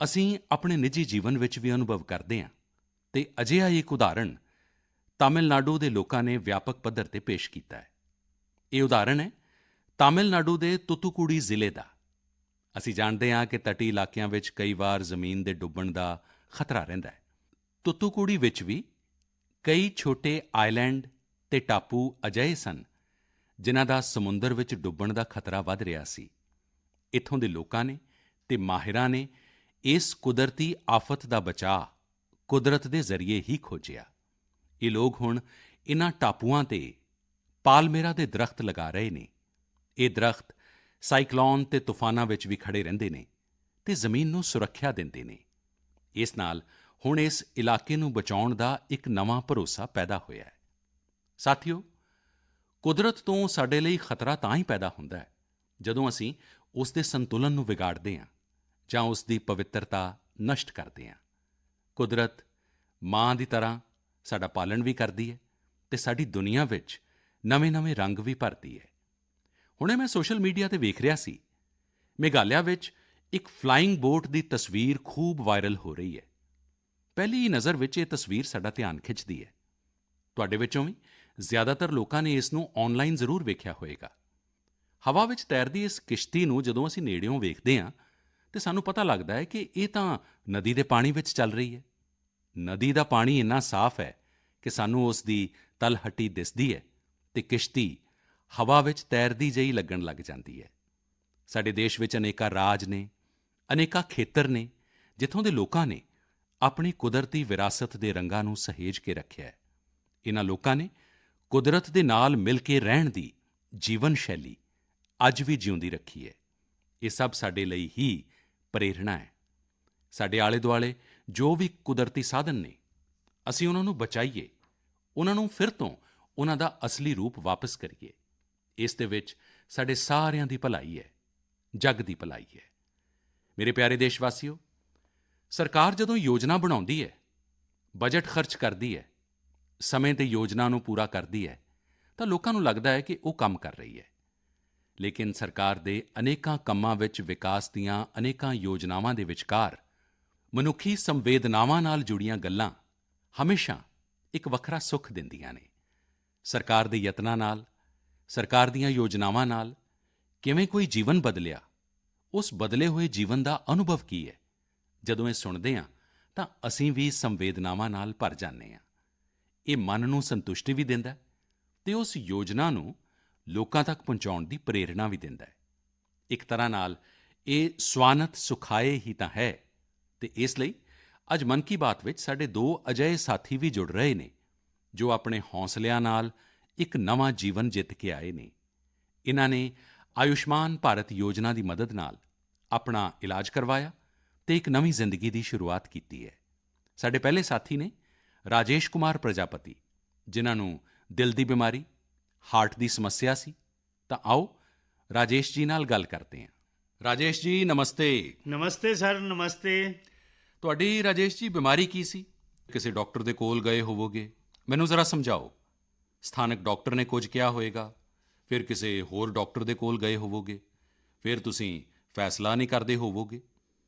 ਅਸੀਂ ਆਪਣੇ ਨਿੱਜੀ ਜੀਵਨ ਵਿੱਚ ਵੀ ਅਨੁਭਵ ਕਰਦੇ ਹਾਂ ਅਤੇ ਅਜਿਹਾ ਹੀ ਇੱਕ ਉਦਾਹਰਣ ਤਾਮਿਲਨਾਡੂ ਦੇ ਲੋਕਾਂ ਨੇ ਵਿਆਪਕ ਪੱਧਰ ਤੇ ਪੇਸ਼ ਕੀਤਾ ਹੈ। ਇਹ ਉਦਾਹਰਣ ਹੈ ਤਾਮਿਲਨਾਡੂ ਦੇ ਤੁਤੂਕੁੜੀ ਜ਼ਿਲ੍ਹੇ ਦਾ। ਅਸੀਂ ਜਾਣਦੇ ਹਾਂ ਕਿ ਤਟੀ ਇਲਾਕਿਆਂ ਵਿੱਚ ਕਈ ਵਾਰ ਜ਼ਮੀਨ ਦੇ ਡੁੱਬਣ ਦਾ ਖਤਰਾ ਰਹਿੰਦਾ ਹੈ। ਤੁਤੂਕੁੜੀ ਵਿੱਚ ਵੀ ਕਈ ਛੋਟੇ ਆਈਲੈਂਡ ਅਤੇ ਟਾਪੂ ਅਜਿਹੇ ਸਨ ਜਿਨ੍ਹਾਂ ਦਾ ਸਮੁੰਦਰ ਵਿੱਚ ਡੁੱਬਣ ਦਾ ਖਤਰਾ ਵੱਧ ਰਿਹਾ ਸੀ। ਇੱਥੋਂ ਦੇ ਲੋਕਾਂ ਨੇ ਅਤੇ ਮਾਹਿਰਾਂ ਨੇ ਇਸ ਕੁਦਰਤੀ ਆਫ਼ਤ ਦਾ ਬਚਾਅ ਕੁਦਰਤ ਦੇ ਜ਼ਰੀਏ ਹੀ ਖੋਜਿਆ। ਇਹ ਲੋਕ ਹੁਣ ਇਨ੍ਹਾਂ ਟਾਪੂਆਂ 'ਤੇ ਪਾਲਮੇਰਾ ਦੇ ਦਰੱਖਤ ਲਗਾ ਰਹੇ ਨੇ। ਇਹ ਦਰੱਖਤ ਸਾਈਕਲੋਨ ਅਤੇ ਤੂਫਾਨਾਂ ਵਿੱਚ ਵੀ ਖੜ੍ਹੇ ਰਹਿੰਦੇ ਨੇ ਅਤੇ ਜ਼ਮੀਨ ਨੂੰ ਸੁਰੱਖਿਆ ਦਿੰਦੇ ਨੇ। ਇਸ ਨਾਲ ਹੁਣ ਇਸ ਇਲਾਕੇ ਨੂੰ ਬਚਾਉਣ ਦਾ ਇੱਕ ਨਵਾਂ ਭਰੋਸਾ ਪੈਦਾ ਹੋਇਆ ਹੈ। ਸਾਥੀਓ, ਕੁਦਰਤ ਤੋਂ ਸਾਡੇ ਲਈ ਖਤਰਾ ਤਾਂ ਹੀ ਪੈਦਾ ਹੁੰਦਾ ਹੈ ਜਦੋਂ ਅਸੀਂ ਉਸ ਦੇ ਸੰਤੁਲਨ ਨੂੰ ਵਿਗਾੜਦੇ ਹਾਂ ਜਾਂ ਉਸ ਦੀ ਪਵਿੱਤਰਤਾ ਨਸ਼ਟ ਕਰਦੇ ਹਾਂ। ਕੁਦਰਤ ਮਾਂ ਦੀ ਤਰ੍ਹਾਂ ਸਾਡਾ ਪਾਲਣ ਵੀ ਕਰਦੀ ਹੈ ਅਤੇ ਸਾਡੀ ਦੁਨੀਆ ਵਿੱਚ ਨਵੇਂ-ਨਵੇਂ ਰੰਗ ਵੀ ਭਰਦੀ ਹੈ। ਹੁਣੇ ਮੈਂ ਸੋਸ਼ਲ ਮੀਡੀਆ 'ਤੇ ਵੇਖ ਰਿਹਾ ਸੀ, ਮੇਘਾਲਿਆ ਵਿੱਚ ਇੱਕ ਫਲਾਇੰਗ ਬੋਟ ਦੀ ਤਸਵੀਰ ਖੂਬ ਵਾਇਰਲ ਹੋ ਰਹੀ ਹੈ। ਪਹਿਲੀ ਨਜ਼ਰ ਵਿੱਚ ਇਹ ਤਸਵੀਰ ਸਾਡਾ ਧਿਆਨ ਖਿੱਚਦੀ ਹੈ। ਤੁਹਾਡੇ ਵਿੱਚੋਂ ਵੀ ਜ਼ਿਆਦਾਤਰ ਲੋਕਾਂ ਨੇ ਇਸ ਨੂੰ ਆਨਲਾਈਨ ਜ਼ਰੂਰ ਵੇਖਿਆ ਹੋਵੇਗਾ। ਹਵਾ ਵਿੱਚ ਤੈਰਦੀ ਇਸ ਕਿਸ਼ਤੀ ਨੂੰ ਜਦੋਂ ਅਸੀਂ ਨੇੜਿਓਂ ਵੇਖਦੇ ਹਾਂ ਤਾਂ ਸਾਨੂੰ ਪਤਾ ਲੱਗਦਾ ਹੈ ਕਿ ਇਹ ਤਾਂ ਨਦੀ ਦੇ ਪਾਣੀ ਵਿੱਚ ਚੱਲ ਰਹੀ ਹੈ। ਨਦੀ ਦਾ ਪਾਣੀ ਇੰਨਾ ਸਾਫ਼ ਹੈ ਕਿ ਸਾਨੂੰ ਉਸ ਦੀ ਤਲਹੱਟੀ ਦਿਸਦੀ ਹੈ ਅਤੇ ਕਿਸ਼ਤੀ ਹਵਾ ਵਿੱਚ ਤੈਰਦੀ ਜਿਹੀ ਲੱਗਣ ਲੱਗ ਜਾਂਦੀ ਹੈ। ਸਾਡੇ ਦੇਸ਼ ਵਿੱਚ ਅਨੇਕਾਂ ਰਾਜ ਨੇ, ਅਨੇਕਾਂ ਖੇਤਰ ਨੇ ਜਿੱਥੋਂ ਦੇ ਲੋਕਾਂ ਨੇ ਆਪਣੀ ਕੁਦਰਤੀ ਵਿਰਾਸਤ ਦੇ ਰੰਗਾਂ ਨੂੰ ਸਹੇਜ ਕੇ ਰੱਖਿਆ ਹੈ। ਇਨ੍ਹਾਂ ਲੋਕਾਂ ਨੇ ਕੁਦਰਤ ਦੇ ਨਾਲ ਮਿਲ ਕੇ ਰਹਿਣ ਦੀ ਜੀਵਨ ਸ਼ੈਲੀ ਅੱਜ ਵੀ ਜਿਉਂਦੀ ਰੱਖੀ ਹੈ। ਇਹ ਸਭ ਸਾਡੇ ਲਈ ਹੀ ਪ੍ਰੇਰਣਾ ਹੈ। ਸਾਡੇ ਆਲੇ-ਦੁਆਲੇ ਜੋ ਵੀ ਕੁਦਰਤੀ ਸਾਧਨ ਨੇ, ਅਸੀਂ ਉਹਨਾਂ ਨੂੰ ਬਚਾਈਏ, ਉਹਨਾਂ ਨੂੰ ਫਿਰ ਤੋਂ ਉਹਨਾਂ ਦਾ ਅਸਲੀ ਰੂਪ ਵਾਪਸ ਕਰੀਏ। ਇਸ ਦੇ ਵਿੱਚ ਸਾਡੇ ਸਾਰਿਆਂ ਦੀ ਭਲਾਈ ਹੈ, ਜੱਗ ਦੀ ਭਲਾਈ ਹੈ। ਮੇਰੇ ਪਿਆਰੇ ਦੇਸ਼ ਵਾਸੀਓ, ਸਰਕਾਰ ਜਦੋਂ ਯੋਜਨਾ ਬਣਾਉਂਦੀ ਹੈ, ਬਜਟ ਖਰਚ ਕਰਦੀ ਹੈ, ਸਮੇਂ 'ਤੇ ਯੋਜਨਾ ਨੂੰ ਪੂਰਾ ਕਰਦੀ ਹੈ ਤਾਂ ਲੋਕਾਂ ਨੂੰ ਲੱਗਦਾ ਹੈ ਕਿ ਉਹ ਕੰਮ ਕਰ ਰਹੀ ਹੈ। ਲੇਕਿਨ ਸਰਕਾਰ ਦੇ ਅਨੇਕਾਂ ਕੰਮਾਂ ਵਿੱਚ ਵਿਕਾਸ ਦੀਆਂ ਅਨੇਕਾਂ ਯੋਜਨਾਵਾਂ ਦੇ ਵਿਚਕਾਰ ਮਨੁੱਖੀ ਸੰਵੇਦਨਾਵਾਂ ਨਾਲ ਜੁੜੀਆਂ ਗੱਲਾਂ ਹਮੇਸ਼ਾ ਇੱਕ ਵੱਖਰਾ ਸੁੱਖ ਦਿੰਦੀਆਂ ਨੇ। ਸਰਕਾਰ ਦੇ ਯਤਨਾਂ ਨਾਲ, ਸਰਕਾਰ ਦੀਆਂ ਯੋਜਨਾਵਾਂ ਨਾਲ ਕਿਵੇਂ ਕੋਈ ਜੀਵਨ ਬਦਲਿਆ, ਉਸ ਬਦਲੇ ਹੋਏ ਜੀਵਨ ਦਾ ਅਨੁਭਵ ਕੀ ਹੈ, ਜਦੋਂ ਇਹ ਸੁਣਦੇ ਹਾਂ ਤਾਂ ਅਸੀਂ ਵੀ ਸੰਵੇਦਨਾਵਾਂ ਨਾਲ ਭਰ ਜਾਂਦੇ ਹਾਂ। ਇਹ ਮਨ ਨੂੰ ਸੰਤੁਸ਼ਟੀ ਵੀ ਦਿੰਦਾ ਅਤੇ ਉਸ ਯੋਜਨਾ ਨੂੰ ਲੋਕਾਂ ਤੱਕ ਪਹੁੰਚਾਉਣ ਦੀ ਪ੍ਰੇਰਣਾ ਵੀ ਦਿੰਦਾ ਹੈ। ਇੱਕ ਤਰ੍ਹਾਂ ਨਾਲ ਇਹ ਸਵਾਨਤ ਸੁਖਾਏ ਹੀ ਤਾਂ ਹੈ ਅਤੇ ਇਸ ਲਈ ਅੱਜ ਮਨ ਕੀ ਬਾਤ ਵਿੱਚ ਸਾਡੇ ਦੋ ਅਜਿਹੇ ਸਾਥੀ ਵੀ ਜੁੜ ਰਹੇ ਨੇ ਜੋ ਆਪਣੇ ਹੌਸਲਿਆਂ ਨਾਲ ਇੱਕ ਨਵਾਂ ਜੀਵਨ ਜਿੱਤ ਕੇ ਆਏ ਨੇ। ਇਨ੍ਹਾਂ ਨੇ ਆਯੁਸ਼ਮਾਨ ਭਾਰਤ ਯੋਜਨਾ ਦੀ ਮਦਦ ਨਾਲ ਆਪਣਾ ਇਲਾਜ ਕਰਵਾਇਆ ਅਤੇ ਇੱਕ ਨਵੀਂ ਜ਼ਿੰਦਗੀ ਦੀ ਸ਼ੁਰੂਆਤ ਕੀਤੀ ਹੈ। ਸਾਡੇ ਪਹਿਲੇ ਸਾਥੀ ਨੇ ਰਾਜੇਸ਼ ਕੁਮਾਰ ਪ੍ਰਜਾਪਤੀ, ਜਿਨ੍ਹਾਂ ਨੂੰ ਦਿਲ ਦੀ ਬਿਮਾਰੀ, ਹਾਰਟ ਦੀ ਸਮੱਸਿਆ ਸੀ। ਤਾਂ ਆਓ ਰਾਜੇਸ਼ ਜੀ ਨਾਲ ਗੱਲ ਕਰਦੇ ਹਾਂ। ਰਾਜੇਸ਼ ਜੀ, ਨਮਸਤੇ। ਨਮਸਤੇ ਸਰ, ਨਮਸਤੇ। ਤੁਹਾਡੀ ਰਾਜੇਸ਼ ਜੀ ਬਿਮਾਰੀ ਕੀ ਸੀ? ਕਿਸੇ ਡਾਕਟਰ ਦੇ ਕੋਲ ਗਏ ਹੋਵੋਗੇ, ਮੈਨੂੰ ਜ਼ਰਾ ਸਮਝਾਓ। ਸਥਾਨਕ ਡਾਕਟਰ ਨੇ ਕੁਝ ਕਿਹਾ ਹੋਵੇਗਾ, ਫਿਰ ਕਿਸੇ ਹੋਰ ਡਾਕਟਰ ਦੇ ਕੋਲ ਗਏ ਹੋਵੋਗੇ, ਫਿਰ ਤੁਸੀਂ ਫੈਸਲਾ ਨਹੀਂ ਕਰਦੇ ਹੋਵੋਗੇ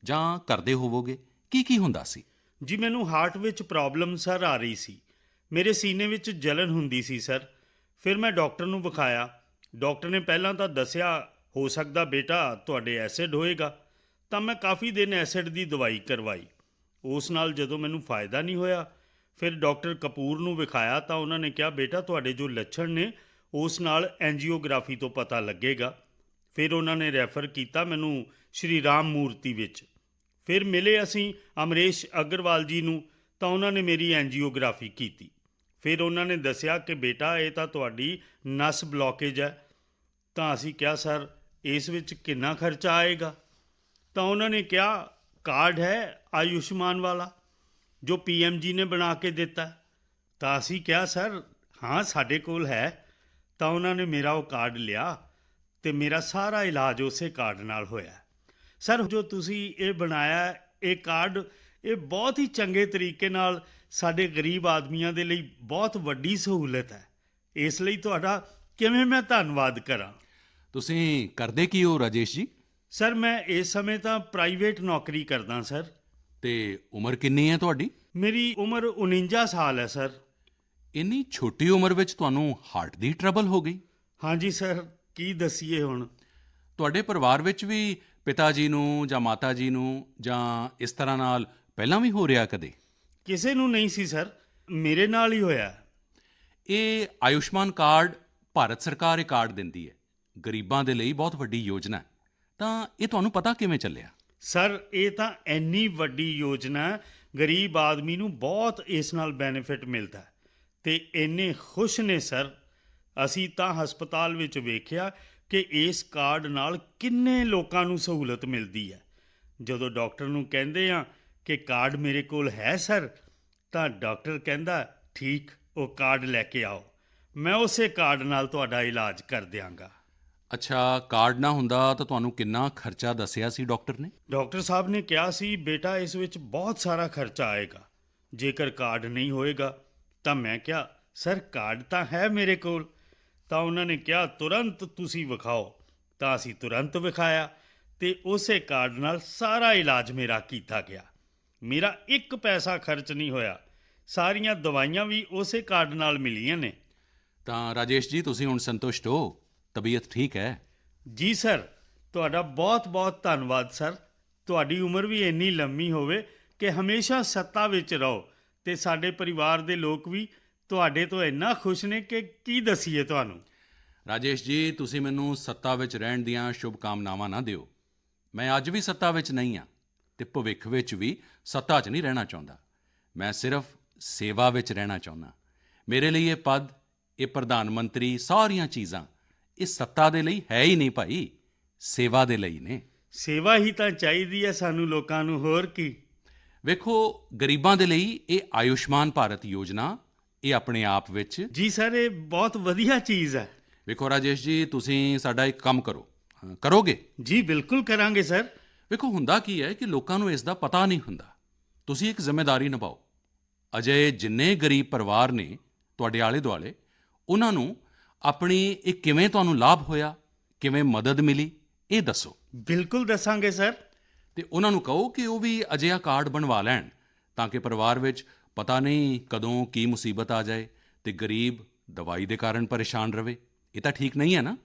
ਜਾਂ ਕਰਦੇ ਹੋਵੋਗੇ। ਕੀ ਹੁੰਦਾ ਸੀ? ਜੀ, ਮੈਨੂੰ ਹਾਰਟ ਵਿੱਚ ਪ੍ਰੋਬਲਮ ਸਰ ਆ ਰਹੀ ਸੀ। ਮੇਰੇ ਸੀਨੇ ਵਿੱਚ ਜਲਨ ਹੁੰਦੀ ਸੀ ਸਰ। ਫਿਰ ਮੈਂ ਡਾਕਟਰ ਨੂੰ ਵਿਖਾਇਆ। ਡਾਕਟਰ ਨੇ ਪਹਿਲਾਂ ਤਾਂ ਦੱਸਿਆ, ਹੋ ਸਕਦਾ ਬੇਟਾ ਤੁਹਾਡੇ ਐਸਿਡ ਹੋਏਗਾ। ਤਾਂ ਮੈਂ ਕਾਫੀ ਦਿਨ ਐਸਿਡ ਦੀ ਦਵਾਈ ਕਰਵਾਈ। ਉਸ ਨਾਲ ਜਦੋਂ ਮੈਨੂੰ ਫਾਇਦਾ ਨਹੀਂ ਹੋਇਆ, ਫਿਰ ਡਾਕਟਰ ਕਪੂਰ ਨੂੰ ਵਿਖਾਇਆ ਤਾਂ ਉਹਨਾਂ ਨੇ ਕਿਹਾ, ਬੇਟਾ ਤੁਹਾਡੇ ਜੋ ਲੱਛਣ ਨੇ ਉਸ ਨਾਲ ਐਂਜੀਓਗ੍ਰਾਫੀ ਤੋਂ ਪਤਾ ਲੱਗੇਗਾ। ਫਿਰ ਉਹਨਾਂ ਨੇ ਰੈਫਰ ਕੀਤਾ ਮੈਨੂੰ ਸ਼੍ਰੀ ਰਾਮ ਮੂਰਤੀ ਵਿੱਚ। ਫਿਰ ਮਿਲੇ ਅਸੀਂ ਅਮਰੇਸ਼ ਅਗਰਵਾਲ ਜੀ ਨੂੰ, ਤਾਂ ਉਹਨਾਂ ਨੇ ਮੇਰੀ ਐਂਜੀਓਗ੍ਰਾਫੀ ਕੀਤੀ। ਫਿਰ ਉਹਨਾਂ ਨੇ ਦੱਸਿਆ ਕਿ ਬੇਟਾ ਇਹ ਤਾਂ ਤੁਹਾਡੀ ਨਸ ਬਲੌਕੇਜ ਹੈ। ਤਾਂ ਅਸੀਂ ਕਿਹਾ, ਸਰ ਇਸ ਵਿੱਚ ਕਿੰਨਾ ਖਰਚਾ ਆਏਗਾ? ਤਾਂ ਉਹਨਾਂ ਨੇ ਕਿਹਾ, ਕਾਰਡ ਹੈ ਆਯੁਸ਼ਮਾਨ ਵਾਲਾ ਜੋ ਪੀਐਮਜੀ ਨੇ ਬਣਾ ਕੇ ਦਿੱਤਾ। ਤਾਂ ਅਸੀਂ ਕਿਹਾ, ਸਰ ਹਾਂ ਸਾਡੇ ਕੋਲ ਹੈ। ਤਾਂ ਉਹਨਾਂ ਨੇ ਮੇਰਾ ਉਹ ਕਾਰਡ ਲਿਆ ਅਤੇ ਮੇਰਾ ਸਾਰਾ ਇਲਾਜ ਉਸੇ ਕਾਰਡ ਨਾਲ ਹੋਇਆ। ਸਰ ਜੋ ਤੁਸੀਂ ਇਹ ਬਣਾਇਆ ਇਹ ਕਾਰਡ, ਇਹ ਬਹੁਤ ਹੀ ਚੰਗੇ ਤਰੀਕੇ ਨਾਲ ਸਾਡੇ ਗਰੀਬ ਆਦਮੀਆਂ ਦੇ ਲਈ ਬਹੁਤ ਵੱਡੀ ਸਹੂਲਤ ਹੈ। ਇਸ ਲਈ ਤੁਹਾਡਾ ਕਿਵੇਂ ਮੈਂ ਧੰਨਵਾਦ ਕਰਾਂ। ਤੁਸੀਂ ਕਰਦੇ ਕੀ ਹੋ ਰਾਜੇਸ਼ ਜੀ? ਸਰ ਮੈਂ ਇਸ ਸਮੇਂ ਤਾਂ ਪ੍ਰਾਈਵੇਟ ਨੌਕਰੀ ਕਰਦਾ ਸਰ। ਤੇ ਉਮਰ ਕਿੰਨੀ ਹੈ ਤੁਹਾਡੀ? ਮੇਰੀ ਉਮਰ 49 ਸਾਲ ਹੈ ਸਰ। ਇੰਨੀ ਛੋਟੀ ਉਮਰ ਵਿੱਚ ਤੁਹਾਨੂੰ ਹਾਰਟ ਦੀ ਟਰਬਲ ਹੋ ਗਈ? ਹਾਂਜੀ ਸਰ, ਕੀ ਦੱਸੀਏ ਹੁਣ। ਤੁਹਾਡੇ ਪਰਿਵਾਰ ਵਿੱਚ ਵੀ ਪਿਤਾ ਜੀ ਨੂੰ ਜਾਂ ਮਾਤਾ ਜੀ ਨੂੰ ਜਾਂ ਇਸ ਤਰ੍ਹਾਂ ਨਾਲ ਪਹਿਲਾਂ ਵੀ ਹੋ ਰਿਹਾ ਕਦੇ? ਕਿਸੇ ਨੂੰ ਨਹੀਂ ਸੀ ਸਰ, ਮੇਰੇ ਨਾਲ ਹੀ ਹੋਇਆ। ਇਹ ਆਯੁਸ਼ਮਾਨ ਕਾਰਡ ਭਾਰਤ ਸਰਕਾਰ ਇਹ ਕਾਰਡ ਦਿੰਦੀ ਹੈ, ਗਰੀਬਾਂ ਦੇ ਲਈ ਬਹੁਤ ਵੱਡੀ ਯੋਜਨਾ ਹੈ। ਤਾਂ ਇਹ ਤੁਹਾਨੂੰ ਪਤਾ ਕਿਵੇਂ ਚੱਲਿਆ? ਸਰ ਇਹ ਤਾਂ ਇੰਨੀ ਵੱਡੀ ਯੋਜਨਾ ਹੈ, ਗਰੀਬ ਆਦਮੀ ਨੂੰ ਬਹੁਤ ਇਸ ਨਾਲ ਬੈਨੀਫਿਟ ਮਿਲਦਾ ਹੈ ਅਤੇ ਇੰਨੇ ਖੁਸ਼ ਨੇ ਸਰ। ਅਸੀਂ ਤਾਂ ਹਸਪਤਾਲ ਵਿੱਚ ਵੇਖਿਆ ਕਿ ਇਸ ਕਾਰਡ ਨਾਲ ਕਿੰਨੇ ਲੋਕਾਂ ਨੂੰ ਸਹੂਲਤ ਮਿਲਦੀ ਹੈ। ਜਦੋਂ ਡਾਕਟਰ ਨੂੰ ਕਹਿੰਦੇ ਹਾਂ ਕਿ ਕਾਰਡ ਮੇਰੇ ਕੋਲ ਹੈ ਸਰ, ਤਾਂ ਡਾਕਟਰ ਕਹਿੰਦਾ, ਠੀਕ, ਉਹ ਕਾਰਡ ਲੈ ਕੇ ਆਓ, ਮੈਂ ਉਸੇ ਕਾਰਡ ਨਾਲ ਤੁਹਾਡਾ ਇਲਾਜ ਕਰ ਦਿਆਂਗਾ। ਅੱਛਾ, ਕਾਰਡ ਨਾ ਹੁੰਦਾ ਤਾਂ ਤੁਹਾਨੂੰ ਕਿੰਨਾ ਖਰਚਾ ਦੱਸਿਆ ਸੀ ਡਾਕਟਰ ਨੇ? ਡਾਕਟਰ ਸਾਹਿਬ ਨੇ ਕਿਹਾ ਸੀ, ਬੇਟਾ ਇਸ ਵਿੱਚ ਬਹੁਤ ਸਾਰਾ ਖਰਚਾ ਆਏਗਾ ਜੇਕਰ ਕਾਰਡ ਨਹੀਂ ਹੋਏਗਾ। ਤਾਂ ਮੈਂ ਕਿਹਾ, ਸਰ ਕਾਰਡ ਤਾਂ ਹੈ ਮੇਰੇ ਕੋਲ। ਤਾਂ ਉਹਨਾਂ ਨੇ ਕਿਹਾ, ਤੁਰੰਤ ਤੁਸੀਂ ਵਿਖਾਓ। ਤਾਂ ਅਸੀਂ ਤੁਰੰਤ ਵਿਖਾਇਆ ਅਤੇ ਉਸੇ ਕਾਰਡ ਨਾਲ ਸਾਰਾ ਇਲਾਜ ਮੇਰਾ ਕੀਤਾ ਗਿਆ। ਮੇਰਾ ਇੱਕ ਪੈਸਾ ਖਰਚ ਨਹੀਂ ਹੋਇਆ। ਸਾਰੀਆਂ ਦਵਾਈਆਂ ਵੀ ਉਸੇ ਕਾਰਡ ਨਾਲ ਮਿਲੀਆਂ ਨੇ। ਤਾਂ ਰਾਜੇਸ਼ ਜੀ ਤੁਸੀਂ ਹੁਣ ਸੰਤੁਸ਼ਟ ਹੋ? ਤਬੀਅਤ ਠੀਕ ਹੈ? ਜੀ ਸਰ, ਤੁਹਾਡਾ ਬਹੁਤ ਬਹੁਤ ਧੰਨਵਾਦ ਸਰ। ਤੁਹਾਡੀ ਉਮਰ ਵੀ ਇੰਨੀ ਲੰਮੀ ਹੋਵੇ ਕਿ ਹਮੇਸ਼ਾ ਸੱਤਾ ਵਿੱਚ ਰਹੋ ਅਤੇ ਸਾਡੇ ਪਰਿਵਾਰ ਦੇ ਲੋਕ ਵੀ ਤੁਹਾਡੇ ਤੋਂ ਇੰਨਾ ਖੁਸ਼ ਨੇ ਕਿ ਕੀ ਦੱਸੀਏ ਤੁਹਾਨੂੰ। ਰਾਜੇਸ਼ ਜੀ ਤੁਸੀਂ ਮੈਨੂੰ ਸੱਤਾ ਵਿੱਚ ਰਹਿਣ ਦੀਆਂ ਸ਼ੁਭ ਕਾਮਨਾਵਾਂ ਨਾ ਦਿਓ। ਮੈਂ ਅੱਜ ਵੀ ਸੱਤਾ ਵਿੱਚ ਨਹੀਂ ਹਾਂ ਅਤੇ ਭਵਿੱਖ ਵਿੱਚ ਵੀ ਸੱਤਾ 'ਚ ਨਹੀਂ ਰਹਿਣਾ ਚਾਹੁੰਦਾ। ਮੈਂ ਸਿਰਫ ਸੇਵਾ ਵਿੱਚ ਰਹਿਣਾ ਚਾਹੁੰਦਾ। ਮੇਰੇ ਲਈ ਇਹ ਪਦ, ਇਹ ਪ੍ਰਧਾਨ ਮੰਤਰੀ, ਸਾਰੀਆਂ ਚੀਜ਼ਾਂ ਇਹ ਸੱਤਾ ਦੇ ਲਈ ਹੈ ਹੀ ਨਹੀਂ ਭਾਈ, ਸੇਵਾ ਦੇ ਲਈ ਨੇ। ਸੇਵਾ ਹੀ ਤਾਂ ਚਾਹੀਦੀ ਹੈ ਸਾਨੂੰ ਲੋਕਾਂ ਨੂੰ, ਹੋਰ ਕੀ। ਵੇਖੋ, ਗਰੀਬਾਂ ਦੇ ਲਈ ਇਹ ਆਯੁਸ਼ਮਾਨ ਭਾਰਤ ਯੋਜਨਾ ਇਹ ਆਪਣੇ ਆਪ ਵਿੱਚ। ਜੀ ਸਰ, ਇਹ ਬਹੁਤ ਵਧੀਆ ਚੀਜ਼ ਹੈ। ਵੇਖੋ ਰਾਜੇਸ਼ ਜੀ, ਤੁਸੀਂ ਸਾਡਾ ਇੱਕ ਕੰਮ ਕਰੋ, ਕਰੋਗੇ? ਜੀ ਬਿਲਕੁਲ ਕਰਾਂਗੇ ਸਰ। ਵੇਖੋ ਹੁੰਦਾ ਕੀ ਹੈ ਕਿ ਲੋਕਾਂ ਨੂੰ ਇਸ ਦਾ ਪਤਾ ਨਹੀਂ ਹੁੰਦਾ। ਤੁਸੀਂ ਇੱਕ ਜ਼ਿੰਮੇਵਾਰੀ ਨਿਭਾਓ। ਅਜਿਹੇ ਜਿੰਨੇ ਗਰੀਬ ਪਰਿਵਾਰ ਨੇ ਤੁਹਾਡੇ ਆਲੇ ਦੁਆਲੇ, ਉਹਨਾਂ ਨੂੰ ਆਪਣੀ ਇਹ ਕਿਵੇਂ ਤੁਹਾਨੂੰ ਲਾਭ ਹੋਇਆ, ਕਿਵੇਂ ਮਦਦ ਮਿਲੀ, ਇਹ ਦੱਸੋ। ਬਿਲਕੁਲ ਦੱਸਾਂਗੇ ਸਰ। ਅਤੇ ਉਹਨਾਂ ਨੂੰ ਕਹੋ ਕਿ ਉਹ ਵੀ ਅਜਿਹਾ ਕਾਰਡ ਬਣਵਾ ਲੈਣ ਤਾਂ ਕਿ ਪਰਿਵਾਰ ਵਿੱਚ ਪਤਾ ਨਹੀਂ ਕਦੋਂ ਕੀ ਮੁਸੀਬਤ ਆ ਜਾਏ ਅਤੇ ਗਰੀਬ ਦਵਾਈ ਦੇ ਕਾਰਨ ਪਰੇਸ਼ਾਨ ਰਹੇ। ਇਹ ਤਾਂ ਠੀਕ ਨਹੀਂ ਹੈ ਨਾ।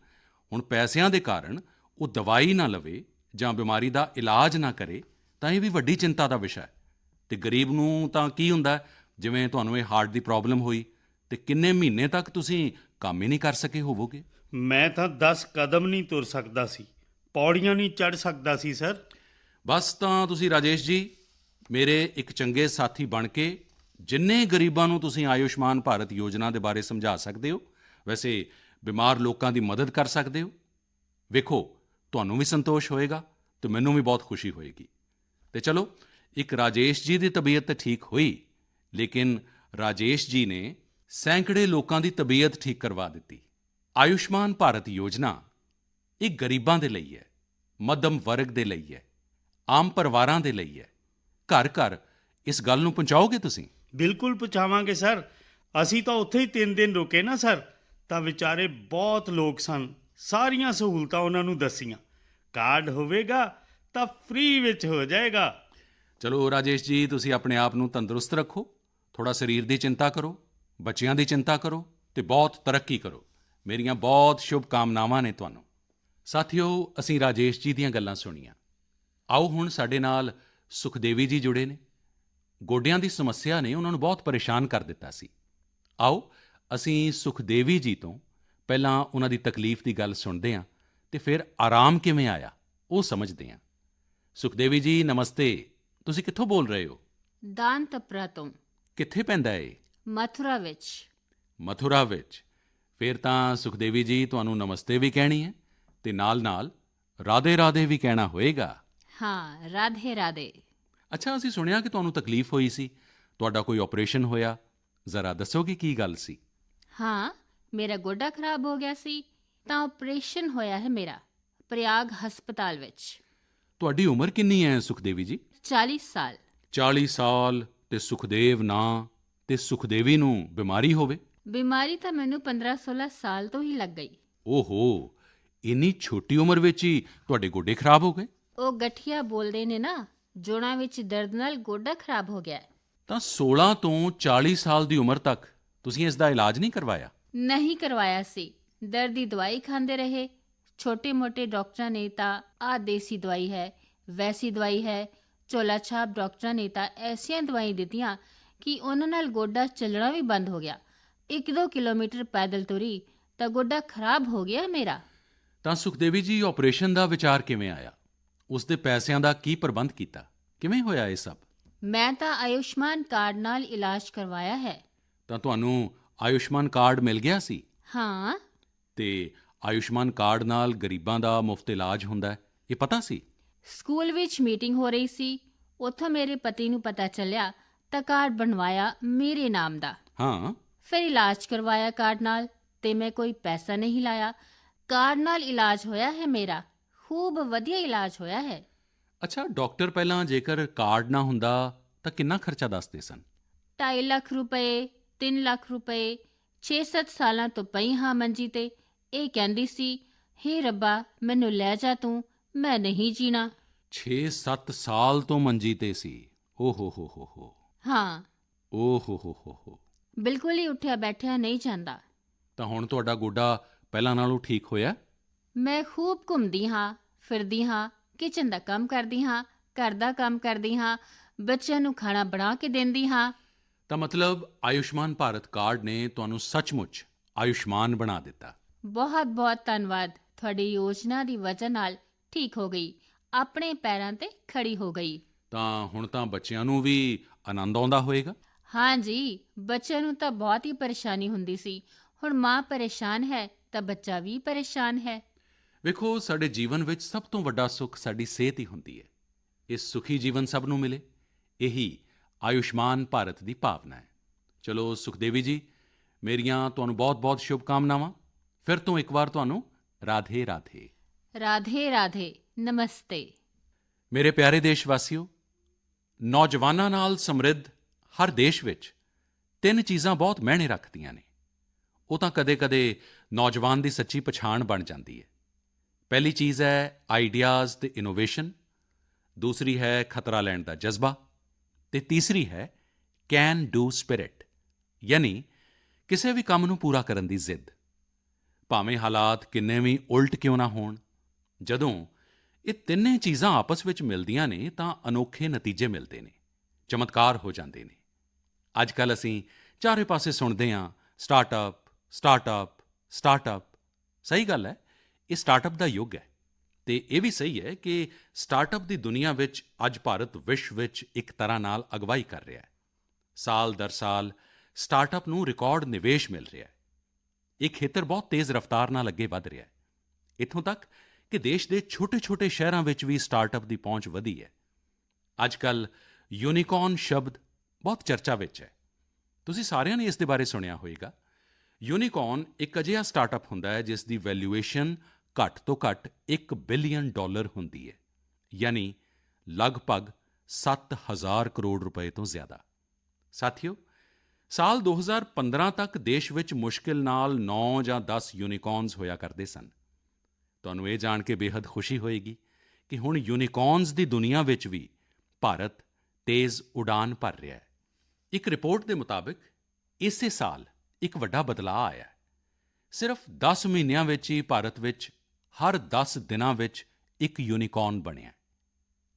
ਹੁਣ ਪੈਸਿਆਂ ਦੇ ਕਾਰਨ ਉਹ ਦਵਾਈ ਨਾ ਲਵੇ ਜਾਂ ਬਿਮਾਰੀ ਦਾ ਇਲਾਜ ਨਾ ਕਰੇ ਤਾਂ ਇਹ ਵੀ ਵੱਡੀ ਚਿੰਤਾ ਦਾ ਵਿਸ਼ਾ ਹੈ। ਅਤੇ ਗਰੀਬ ਨੂੰ ਤਾਂ ਕੀ ਹੁੰਦਾ, ਜਿਵੇਂ ਤੁਹਾਨੂੰ ਇਹ ਹਾਰਟ ਦੀ ਪ੍ਰੋਬਲਮ ਹੋਈ ਅਤੇ ਕਿੰਨੇ ਮਹੀਨੇ ਤੱਕ ਤੁਸੀਂ ਕੰਮ ਹੀ ਨਹੀਂ ਕਰ ਸਕੇ ਹੋਵੋਗੇ। ਮੈਂ ਤਾਂ 10 ਕਦਮ ਨਹੀਂ ਤੁਰ ਸਕਦਾ ਸੀ, ਪੌੜੀਆਂ ਨਹੀਂ ਚੜ੍ਹ ਸਕਦਾ ਸੀ ਸਰ। ਬਸ ਤਾਂ ਤੁਸੀਂ ਰਾਜੇਸ਼ ਜੀ ਮੇਰੇ ਇੱਕ ਚੰਗੇ ਸਾਥੀ ਬਣ ਕੇ ਜਿੰਨੇ ਗਰੀਬਾਂ ਨੂੰ ਤੁਸੀਂ ਆਯੁਸ਼ਮਾਨ ਭਾਰਤ ਯੋਜਨਾ ਦੇ ਬਾਰੇ ਸਮਝਾ ਸਕਦੇ ਹੋ, ਵੈਸੇ ਬਿਮਾਰ ਲੋਕਾਂ ਦੀ ਮਦਦ ਕਰ ਸਕਦੇ ਹੋ। ਵੇਖੋ, ਤੁਹਾਨੂੰ ਵੀ ਸੰਤੋਸ਼ ਹੋਏਗਾ ਅਤੇ ਮੈਨੂੰ ਵੀ ਬਹੁਤ ਖੁਸ਼ੀ ਹੋਏਗੀ। ਅਤੇ ਚਲੋ, ਇੱਕ ਰਾਜੇਸ਼ ਜੀ ਦੀ ਤਬੀਅਤ ਤਾਂ ਠੀਕ ਹੋਈ, ਲੇਕਿਨ ਰਾਜੇਸ਼ ਜੀ ਨੇ ਸੈਂਕੜੇ ਲੋਕਾਂ ਦੀ ਤਬੀਅਤ ਠੀਕ ਕਰਵਾ ਦਿੱਤੀ। ਆਯੁਸ਼ਮਾਨ ਭਾਰਤ ਯੋਜਨਾ ਇਹ ਗਰੀਬਾਂ ਦੇ ਲਈ ਹੈ, ਮੱਧਮ ਵਰਗ ਦੇ ਲਈ ਹੈ, ਆਮ ਪਰਿਵਾਰਾਂ ਦੇ ਲਈ ਹੈ। ਘਰ ਘਰ ਇਸ ਗੱਲ ਨੂੰ ਪਹੁੰਚਾਓਗੇ ਤੁਸੀਂ? ਬਿਲਕੁਲ ਪਹੁੰਚਾਵਾਂਗੇ ਸਰ। ਅਸੀਂ ਤਾਂ ਉੱਥੇ ਹੀ 3 ਦਿਨ ਰੁਕੇ ਨਾ ਸਰ, ਤਾਂ ਵਿਚਾਰੇ ਬਹੁਤ ਲੋਕ ਸਨ। ਸਾਰੀਆਂ ਸਹੂਲਤਾਂ ਉਹਨਾਂ ਨੂੰ ਦੱਸੀਆਂ। ਕਾਰਡ ਹੋਵੇਗਾ ਤਾਂ ਫ੍ਰੀ ਵਿੱਚ ਹੋ ਜਾਏਗਾ। ਚਲੋ ਰਾਜੇਸ਼ ਜੀ, ਤੁਸੀਂ ਆਪਣੇ ਆਪ ਨੂੰ ਤੰਦਰੁਸਤ ਰੱਖੋ, ਥੋੜ੍ਹਾ ਸਰੀਰ ਦੀ ਚਿੰਤਾ ਕਰੋ, ਬੱਚਿਆਂ ਦੀ ਚਿੰਤਾ ਕਰੋ ਅਤੇ ਬਹੁਤ ਤਰੱਕੀ ਕਰੋ। ਮੇਰੀਆਂ ਬਹੁਤ ਸ਼ੁਭ ਕਾਮਨਾਵਾਂ ਨੇ ਤੁਹਾਨੂੰ। ਸਾਥੀਓ, ਅਸੀਂ ਰਾਜੇਸ਼ ਜੀ ਦੀਆਂ ਗੱਲਾਂ ਸੁਣੀਆਂ। ਆਓ ਹੁਣ ਸਾਡੇ ਨਾਲ ਸੁਖਦੇਵੀ ਜੀ ਜੁੜੇ ਨੇ। ਗੋਡਿਆਂ ਦੀ ਸਮੱਸਿਆ ਨੇ ਉਹਨਾਂ ਨੂੰ ਬਹੁਤ ਪਰੇਸ਼ਾਨ ਕਰ ਦਿੱਤਾ ਸੀ। ਆਓ ਅਸੀਂ ਸੁਖਦੇਵੀ ਜੀ ਤੋਂ ਪਹਿਲਾਂ ਉਹਨਾਂ ਦੀ ਤਕਲੀਫ ਦੀ ਗੱਲ ਸੁਣਦੇ ਹਾਂ ਅਤੇ ਫਿਰ ਆਰਾਮ ਕਿਵੇਂ ਆਇਆ ਉਹ ਸਮਝਦੇ ਹਾਂ। ਸੁਖਦੇਵੀ ਜੀ ਨਮਸਤੇ, ਤੁਸੀਂ ਕਿੱਥੋਂ ਬੋਲ ਰਹੇ ਹੋ? ਦਾਨ ਤਪਰਾ ਤੋਂ। ਕਿੱਥੇ ਪੈਂਦਾ ਇਹ? ਮਥੁਰਾ ਵਿੱਚ। ਮਥੁਰਾ ਵਿੱਚ। ਫਿਰ ਤਾਂ ਸੁਖਦੇਵੀ ਜੀ ਤੁਹਾਨੂੰ ਨਮਸਤੇ ਵੀ ਕਹਿਣੀ ਹੈ ਅਤੇ ਨਾਲ-ਨਾਲ ਰਾਧੇ ਰਾਧੇ ਵੀ ਕਹਿਣਾ ਹੋਏਗਾ। ਹਾਂ, ਰਾਧੇ ਰਾਧੇ। ਅੱਛਾ, ਅਸੀਂ ਸੁਣਿਆ ਕਿ ਤੁਹਾਨੂੰ ਤਕਲੀਫ ਹੋਈ ਸੀ, ਤੁਹਾਡਾ ਕੋਈ ਆਪਰੇਸ਼ਨ ਹੋਇਆ। ਜ਼ਰਾ ਦੱਸੋਗੇ ਕੀ ਗੱਲ ਸੀ? ਹਾਂ, ਮੇਰਾ ਗੋਡਾ ਖਰਾਬ ਹੋ ਗਿਆ ਸੀ ਤਾਂ ਆਪਰੇਸ਼ਨ ਹੋਇਆ ਹੈ ਮੇਰਾ, ਪ੍ਰਯਾਗ ਹਸਪਤਾਲ ਵਿੱਚ। ਤੁਹਾਡੀ ਉਮਰ ਕਿੰਨੀ ਹੈ ਸੁਖਦੇਵੀ ਜੀ? 40 ਸਾਲ। 40 ਸਾਲ ਅਤੇ ਸੁਖਦੇਵ ਨਾਂ ਅਤੇ ਸੁਖਦੇਵੀ ਨੂੰ ਬਿਮਾਰੀ ਹੋਵੇ? ਬਿਮਾਰੀ ਤਾਂ ਮੈਨੂੰ 15-16 ਸਾਲ ਤੋਂ ਹੀ ਲੱਗ ਗਈ। ਓਹੋ, ਇੰਨੀ ਛੋਟੀ ਉਮਰ ਵਿੱਚ ਹੀ ਤੁਹਾਡੇ ਗੋਡੇ ਖਰਾਬ ਹੋ ਗਏ? ਉਹ ਗਠੀਆ ਬੋਲਦੇ ਨੇ ਨਾ, ਜੋੜਾਂ ਵਿੱਚ ਦਰਦ ਨਾਲ ਗੋਡਾ ਖਰਾਬ ਹੋ ਗਿਆ। ਤਾਂ 16 ਤੋਂ 40 ਸਾਲ ਦੀ ਉਮਰ ਤੱਕ ਤੁਸੀਂ ਇਸ ਦਾ ਇਲਾਜ ਨਹੀਂ ਕਰਵਾਇਆ? ਨਹੀਂ ਕਰਵਾਇਆ ਸੀ। ਦਰਦ ਦੀ ਦਵਾਈ ਖਾਂਦੇ ਰਹੇ। ਛੋਟੇ-ਮੋਟੇ ਡਾਕਟਰਾਂ ਨੇ ਤਾਂ ਆਹ ਦੇਸੀ ਦਵਾਈ ਹੈ, ਵੈਸੀ ਦਵਾਈ ਹੈ, ਝੋਲਾ ਛਾਪ ਡਾਕਟਰਾਂ ਨੇ ਤਾਂ ਐਸੀਆਂ ਦਵਾਈ ਦਿੱਤੀਆਂ ਕਿ ਉਹਨਾਂ ਨਾਲ ਗੋਡਾ ਚੱਲਣਾ ਵੀ ਬੰਦ ਹੋ ਗਿਆ। 1-2 ਕਿਲੋਮੀਟਰ ਪੈਦਲ ਤੁਰੀ ਤਾਂ ਗੋਡਾ ਖਰਾਬ ਹੋ ਗਿਆ ਮੇਰਾ। ਤਾਂ ਸੁਖਦੇਵੀ ਜੀ, ਆਪਰੇਸ਼ਨ ਦਾ ਵਿਚਾਰ ਕਿਵੇਂ ਆਇਆ? ਉਸ ਦੇ ਪੈਸਿਆਂ ਦਾ ਕੀ ਪ੍ਰਬੰਧ ਕੀਤਾ? ਕਿਵੇਂ ਹੋਇਆ ਇਹ ਸਭ? ਮੈਂ ਤਾਂ ਆਯੁਸ਼ਮਾਨ ਕਾਰਡ ਨਾਲ ਇਲਾਜ ਕਰਵਾਇਆ ਹੈ। ਤਾਂ ਤੁਹਾਨੂੰ ਆਯੁਸ਼ਮਾਨ ਕਾਰਡ ਮਿਲ ਗਿਆ ਸੀ? ਹਾਂ। ਅਤੇ ਆਯੁਸ਼ਮਾਨ ਕਾਰਡ ਨਾਲ ਗਰੀਬਾਂ ਦਾ ਮੁਫਤ ਇਲਾਜ ਹੁੰਦਾ ਹੈ, ਇਹ ਪਤਾ ਸੀ? ਸਕੂਲ ਵਿੱਚ ਮੀਟਿੰਗ ਹੋ ਰਹੀ ਸੀ, ਉੱਥੋਂ ਮੇਰੇ ਪਤੀ ਨੂੰ ਪਤਾ ਚੱਲਿਆ ਤਾਂ ਕਾਰਡ ਬਣਵਾਇਆ ਮੇਰੇ ਨਾਮ ਦਾ। ਹਾਂ। ਫਿਰ ਇਲਾਜ ਕਰਵਾਇਆ ਕਾਰਡ ਨਾਲ ਤੇ ਮੈਂ ਕੋਈ ਪੈਸਾ ਨਹੀਂ ਲਾਇਆ। ਕਾਰਡ ਨਾਲ ਇਲਾਜ ਹੋਇਆ ਹੈ ਮੇਰਾ, ਖੂਬ ਵਧੀਆ ਇਲਾਜ ਹੋਇਆ ਹੈ। ਅੱਛਾ, ਡਾਕਟਰ ਪਹਿਲਾਂ ਜੇਕਰ ਕਾਰਡ ਨਾ ਹੁੰਦਾ ਤਾਂ ਕਿੰਨਾ ਖਰਚਾ ਦੱਸਦੇ ਸਨ? 2.5 ਲੱਖ ਰੁਪਏ, 3 ਲੱਖ ਰੁਪਏ। 6-7 ਸਾਲਾਂ ਤੋਂ ਪਈ ਹਾਂ ਮੰਜੀ ਤੇ। ਇਹ ਕਹਿੰਦੀ ਸੀ, ਹੇ ਰੱਬਾ ਮੈਨੂੰ ਲੈ ਜਾ ਤੂੰ, ਮੈਂ ਨਹੀਂ ਜੀਣਾ। 6-7 ਸਾਲ ਤੋਂ ਮੰਜੀ ਤੇ ਸੀ? ਓ ਹੋ। ਹਾਂ। ਓ ਹੋ। ਬਿਲਕੁਲ ਹੀ ਉੱਠਿਆ ਬੈਠਿਆ ਨਹੀਂ ਜਾਂਦਾ। ਤਾਂ ਹੁਣ ਤੁਹਾਡਾ ਗੋਡਾ ਪਹਿਲਾਂ ਨਾਲੋਂ ਠੀਕ ਹੋਇਆ? ਮੈਂ ਖੂਬ ਘੁੰਮਦੀ ਹਾਂ, ਫਿਰਦੀ ਹਾਂ, ਕਿਚਨ ਦਾ ਕੰਮ ਕਰਦੀ ਹਾਂ, ਘਰ ਦਾ ਕੰਮ ਕਰਦੀ ਹਾਂ, ਬੱਚਿਆਂ ਨੂੰ ਖਾਣਾ ਬਣਾ ਕੇ ਦਿੰਦੀ ਹਾਂ। ਤਾਂ ਮਤਲਬ ਆਯੁਸ਼ਮਾਨ ਭਾਰਤ ਕਾਰਡ ਨੇ ਤੁਹਾਨੂੰ ਸੱਚਮੁੱਚ ਆਯੁਸ਼ਮਾਨ ਬਣਾ ਦਿੱਤਾ। ਬਹੁਤ ਧੰਨਵਾਦ। ਤੁਹਾਡੀ ਯੋਜਨਾ ਦੀ ਵਜ੍ਹਾ ਨਾਲ ਠੀਕ ਹੋ ਗਈ, ਆਪਣੇ ਪੈਰਾਂ ਤੇ ਖੜੀ ਹੋ ਗਈ। ਤਾਂ ਹੁਣ ਤਾਂ ਬੱਚਿਆਂ ਨੂੰ ਵੀ ਆਨੰਦ ਆਉਂਦਾ ਹੋਵੇਗਾ? ਹਾਂ ਜੀ, ਬੱਚਿਆਂ ਨੂੰ ਤਾਂ ਬਹੁਤ ਹੀ ਪਰੇਸ਼ਾਨੀ ਹੁੰਦੀ ਸੀ। ਹੁਣ ਮਾਂ ਪਰੇਸ਼ਾਨ ਹੈ ਤਾਂ ਬੱਚਾ ਵੀ ਪਰੇਸ਼ਾਨ ਹੈ। ਵੇਖੋ, ਸਾਡੇ ਜੀਵਨ ਵਿੱਚ ਸਭ ਤੋਂ ਵੱਡਾ ਸੁੱਖ ਸਾਡੀ ਸਿਹਤ ਹੀ ਹੁੰਦੀ ਹੈ। ਇਹ ਸੁਖੀ ਜੀਵਨ ਸਭ ਨੂੰ ਮਿਲੇ, ਇਹੀ ਆਯੁਸ਼ਮਾਨ ਭਾਰਤ ਦੀ ਭਾਵਨਾ ਹੈ। ਚਲੋ ਸੁਖਦੇਵੀ ਜੀ, ਮੇਰੀਆਂ ਤੁਹਾਨੂੰ ਬਹੁਤ ਸ਼ੁਭ ਕਾਮਨਾਵਾਂ। ਫਿਰ ਤੋਂ ਇੱਕ ਵਾਰ ਤੁਹਾਨੂੰ ਰਾਧੇ ਰਾਧੇ। ਰਾਧੇ ਰਾਧੇ। ਨਮਸਤੇ। ਮੇਰੇ ਪਿਆਰੇ ਦੇਸ਼-ਵਾਸੀਓ, ਨੌਜਵਾਨਾਂ ਨਾਲ ਸਮਰਿੱਧ ਹਰ ਦੇਸ਼ ਵਿੱਚ 3 ਚੀਜ਼ਾਂ ਬਹੁਤ ਮਾਇਨੇ ਰੱਖਦੀਆਂ ਨੇ। ਉਹ ਤਾਂ ਕਦੇ-ਕਦੇ ਨੌਜਵਾਨ ਦੀ ਸੱਚੀ ਪਛਾਣ ਬਣ ਜਾਂਦੀ ਹੈ। ਪਹਿਲੀ ਚੀਜ਼ ਹੈ ਆਈਡੀਆਜ਼ ਅਤੇ ਇਨੋਵੇਸ਼ਨ, ਦੂਸਰੀ ਹੈ ਖਤਰਾ ਲੈਣ ਦਾ ਜਜ਼ਬਾ ਅਤੇ ਤੀਸਰੀ ਹੈ ਕੈਨ ਡੂ ਸਪਿਰਿਟ, ਯਾਨੀ ਕਿਸੇ ਵੀ ਕੰਮ ਨੂੰ ਪੂਰਾ ਕਰਨ ਦੀ ਜ਼ਿੱਦ। ਭਾਵੇਂ ਹਾਲਾਤ ਕਿੰਨੇ ਵੀ ਉਲਟ ਕਿਉਂ ਨਾ ਹੋਣ, ਜਦੋਂ ਇਹ ਤਿੰਨੇ ਚੀਜ਼ਾਂ ਆਪਸ ਵਿੱਚ ਮਿਲਦੀਆਂ ਨੇ ਤਾਂ ਅਨੋਖੇ ਨਤੀਜੇ ਮਿਲਦੇ ਨੇ, ਚਮਤਕਾਰ ਹੋ ਜਾਂਦੇ ਨੇ। ਅੱਜ ਕੱਲ੍ਹ ਅਸੀਂ ਚਾਰੇ ਪਾਸੇ ਸੁਣਦੇ ਹਾਂ ਸਟਾਰਟਅਪ। ਸਹੀ ਗੱਲ ਹੈ, ਇਹ ਸਟਾਰਟਅਪ ਦਾ ਯੁੱਗ ਹੈ ਅਤੇ ਇਹ ਵੀ ਸਹੀ ਹੈ ਕਿ ਸਟਾਰਟਅਪ ਦੀ ਦੁਨੀਆ ਵਿੱਚ ਅੱਜ ਭਾਰਤ ਵਿਸ਼ਵ ਵਿੱਚ ਇੱਕ ਤਰ੍ਹਾਂ ਨਾਲ ਅਗਵਾਈ ਕਰ ਰਿਹਾ ਹੈ। ਸਾਲ ਦਰ ਸਾਲ ਸਟਾਰਟਅਪ ਨੂੰ ਰਿਕਾਰਡ ਨਿਵੇਸ਼ ਮਿਲ ਰਿਹਾ ਹੈ। ਇਹ ਖੇਤਰ ਬਹੁਤ ਤੇਜ਼ ਰਫ਼ਤਾਰ ਨਾਲ ਅੱਗੇ ਵਧ ਰਿਹਾ ਹੈ, ਇੱਥੋਂ ਤੱਕ ਕਿ ਦੇਸ਼ ਦੇ ਛੋਟੇ-ਛੋਟੇ ਸ਼ਹਿਰਾਂ ਵਿੱਚ ਵੀ ਸਟਾਰਟਅਪ ਦੀ ਪਹੁੰਚ ਵਧੀ ਹੈ। ਅੱਜ ਕੱਲ੍ਹ ਯੂਨੀਕੌਰਨ ਸ਼ਬਦ ਬਹੁਤ ਚਰਚਾ ਵਿੱਚ ਹੈ। ਤੁਸੀਂ ਸਾਰਿਆਂ ਨੇ ਇਸ ਦੇ ਬਾਰੇ ਸੁਣਿਆ ਹੋਵੇਗਾ। ਯੂਨੀਕੌਰਨ ਇੱਕ ਅਜਿਹਾ ਸਟਾਰਟਅਪ ਹੁੰਦਾ ਹੈ ਜਿਸ ਦੀ ਵੈਲਿਊਏਸ਼ਨ ਘੱਟ ਤੋਂ ਘੱਟ $1 ਬਿਲੀਅਨ ਹੁੰਦੀ ਹੈ, ਯਾਨੀ ਲਗਭਗ 7,000 ਕਰੋੜ ਰੁਪਏ ਤੋਂ ਜ਼ਿਆਦਾ। ਸਾਥੀਓ, ਸਾਲ 2015 ਤੱਕ ਦੇਸ਼ ਵਿੱਚ ਮੁਸ਼ਕਿਲ ਨਾਲ 9 ਜਾਂ 10 ਯੂਨੀਕੌਰਨਸ ਹੋਇਆ ਕਰਦੇ ਸਨ। ਤੁਹਾਨੂੰ ਇਹ ਜਾਣ ਕੇ ਬੇਹੱਦ ਖੁਸ਼ੀ ਹੋਏਗੀ ਕਿ ਹੁਣ ਯੂਨੀਕੌਰਨਸ ਦੀ ਦੁਨੀਆ ਵਿੱਚ ਵੀ ਭਾਰਤ ਤੇਜ਼ ਉਡਾਨ ਭਰ ਰਿਹਾ ਹੈ। ਇੱਕ ਰਿਪੋਰਟ ਦੇ ਮੁਤਾਬਿਕ ਇਸੇ ਸਾਲ ਇੱਕ ਵੱਡਾ ਬਦਲਾਅ ਆਇਆ ਹੈ। ਸਿਰਫ 10 ਮਹੀਨਿਆਂ ਵਿੱਚ ਹੀ ਭਾਰਤ ਵਿੱਚ ਹਰ 10 ਦਿਨਾਂ ਵਿੱਚ ਇੱਕ ਯੂਨੀਕੌਰਨ ਬਣਿਆ ਹੈ।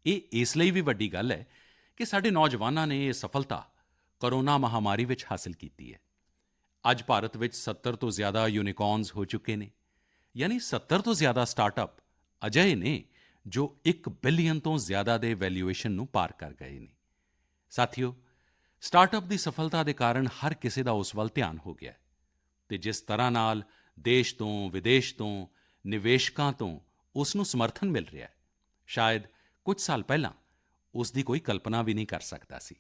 ਇਹ ਇਸ ਲਈ ਵੀ ਵੱਡੀ ਗੱਲ ਹੈ ਕਿ ਸਾਡੇ ਨੌਜਵਾਨਾਂ ਨੇ ਇਹ ਸਫਲਤਾ ਕੋਰੋਨਾ ਮਹਾਮਾਰੀ ਵਿੱਚ ਹਾਸਲ ਕੀਤੀ ਹੈ। ਅੱਜ ਭਾਰਤ ਵਿੱਚ 70 ਤੋਂ ਜ਼ਿਆਦਾ ਯੂਨੀਕੌਰਨਸ ਹੋ ਚੁੱਕੇ ਨੇ, ਯਾਨੀ 70 ਤੋਂ ਜ਼ਿਆਦਾ ਸਟਾਰਟਅਪ ਅਜਿਹੇ ਨੇ ਜੋ 1 ਬਿਲੀਅਨ ਤੋਂ ਜ਼ਿਆਦਾ ਦੇ ਵੈਲਿਊਏਸ਼ਨ ਨੂੰ ਪਾਰ ਕਰ ਗਏ ਨੇ। ਸਾਥੀਓ, ਸਟਾਰਟਅਪ ਦੀ ਸਫਲਤਾ ਦੇ ਕਾਰਨ ਹਰ ਕਿਸੇ ਦਾ ਉਸ ਵੱਲ ਧਿਆਨ ਹੋ ਗਿਆ ਹੈ ਅਤੇ ਜਿਸ ਤਰ੍ਹਾਂ ਨਾਲ ਦੇਸ਼ ਤੋਂ ਵਿਦੇਸ਼ ਤੋਂ ਨਿਵੇਸ਼ਕਾਂ ਤੋਂ ਉਸ ਨੂੰ ਸਮਰਥਨ ਮਿਲ ਰਿਹਾ ਹੈ, ਸ਼ਾਇਦ ਕੁਝ ਸਾਲ ਪਹਿਲਾਂ ਉਸ ਦੀ ਕੋਈ ਕਲਪਨਾ ਵੀ ਨਹੀਂ ਕਰ ਸਕਦਾ ਸੀ।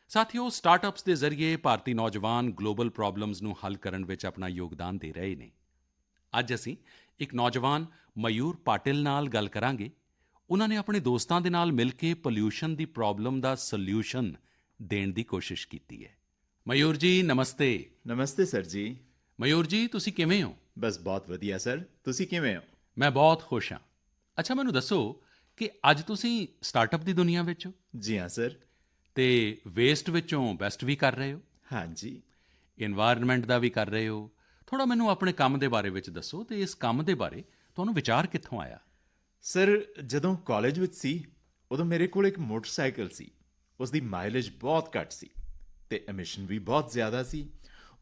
ਸਾਥੀਓ, ਸਟਾਰਟਅਪਸ ਦੇ ਜ਼ਰੀਏ ਭਾਰਤੀ ਨੌਜਵਾਨ ਗਲੋਬਲ ਪ੍ਰੋਬਲਮਸ ਨੂੰ ਹੱਲ ਕਰਨ ਵਿੱਚ ਆਪਣਾ ਯੋਗਦਾਨ ਦੇ ਰਹੇ ਨੇ। ਅੱਜ ਅਸੀਂ ਇੱਕ ਨੌਜਵਾਨ ਮਯੂਰ ਪਾਟਿਲ ਨਾਲ ਗੱਲ ਕਰਾਂਗੇ। ਉਹਨਾਂ ਨੇ ਆਪਣੇ ਦੋਸਤਾਂ ਦੇ ਨਾਲ ਮਿਲ ਕੇ ਪੋਲਿਊਸ਼ਨ ਦੀ ਪ੍ਰੋਬਲਮ ਦਾ ਸੋਲਿਊਸ਼ਨ ਦੇਣ ਦੀ ਕੋਸ਼ਿਸ਼ ਕੀਤੀ ਹੈ। ਮਯੂਰ ਜੀ, ਨਮਸਤੇ। ਨਮਸਤੇ ਸਰ ਜੀ। ਮਯੂਰ ਜੀ, ਤੁਸੀਂ ਕਿਵੇਂ ਹੋ? ਬਸ ਬਹੁਤ ਵਧੀਆ ਸਰ, ਤੁਸੀਂ ਕਿਵੇਂ ਹੋ? ਮੈਂ ਬਹੁਤ ਖੁਸ਼ ਹਾਂ। ਅੱਛਾ, ਮੈਨੂੰ ਦੱਸੋ ਕਿ ਅੱਜ ਤੁਸੀਂ ਸਟਾਰਟਅਪ ਦੀ ਦੁਨੀਆ ਵਿੱਚ ਹੋ ਜੀ ਹਾਂ ਸਰ। ਅਤੇ ਵੇਸਟ ਵਿੱਚੋਂ ਬੈਸਟ ਵੀ ਕਰ ਰਹੇ ਹੋ, ਹਾਂਜੀ ਇਨਵਾਇਰਨਮੈਂਟ ਦਾ ਵੀ ਕਰ ਰਹੇ ਹੋ। ਥੋੜ੍ਹਾ ਮੈਨੂੰ ਆਪਣੇ ਕੰਮ ਦੇ ਬਾਰੇ ਵਿੱਚ ਦੱਸੋ ਅਤੇ ਇਸ ਕੰਮ ਦੇ ਬਾਰੇ ਤੁਹਾਨੂੰ ਵਿਚਾਰ ਕਿੱਥੋਂ ਆਇਆ? ਸਰ, ਜਦੋਂ ਕਾਲਜ ਵਿੱਚ ਸੀ ਉਦੋਂ ਮੇਰੇ ਕੋਲ ਇੱਕ ਮੋਟਰਸਾਈਕਲ ਸੀ। ਉਸ ਦੀ ਮਾਈਲੇਜ ਬਹੁਤ ਘੱਟ ਸੀ ਅਤੇ ਐਮਿਸ਼ਨ ਵੀ ਬਹੁਤ ਜ਼ਿਆਦਾ ਸੀ।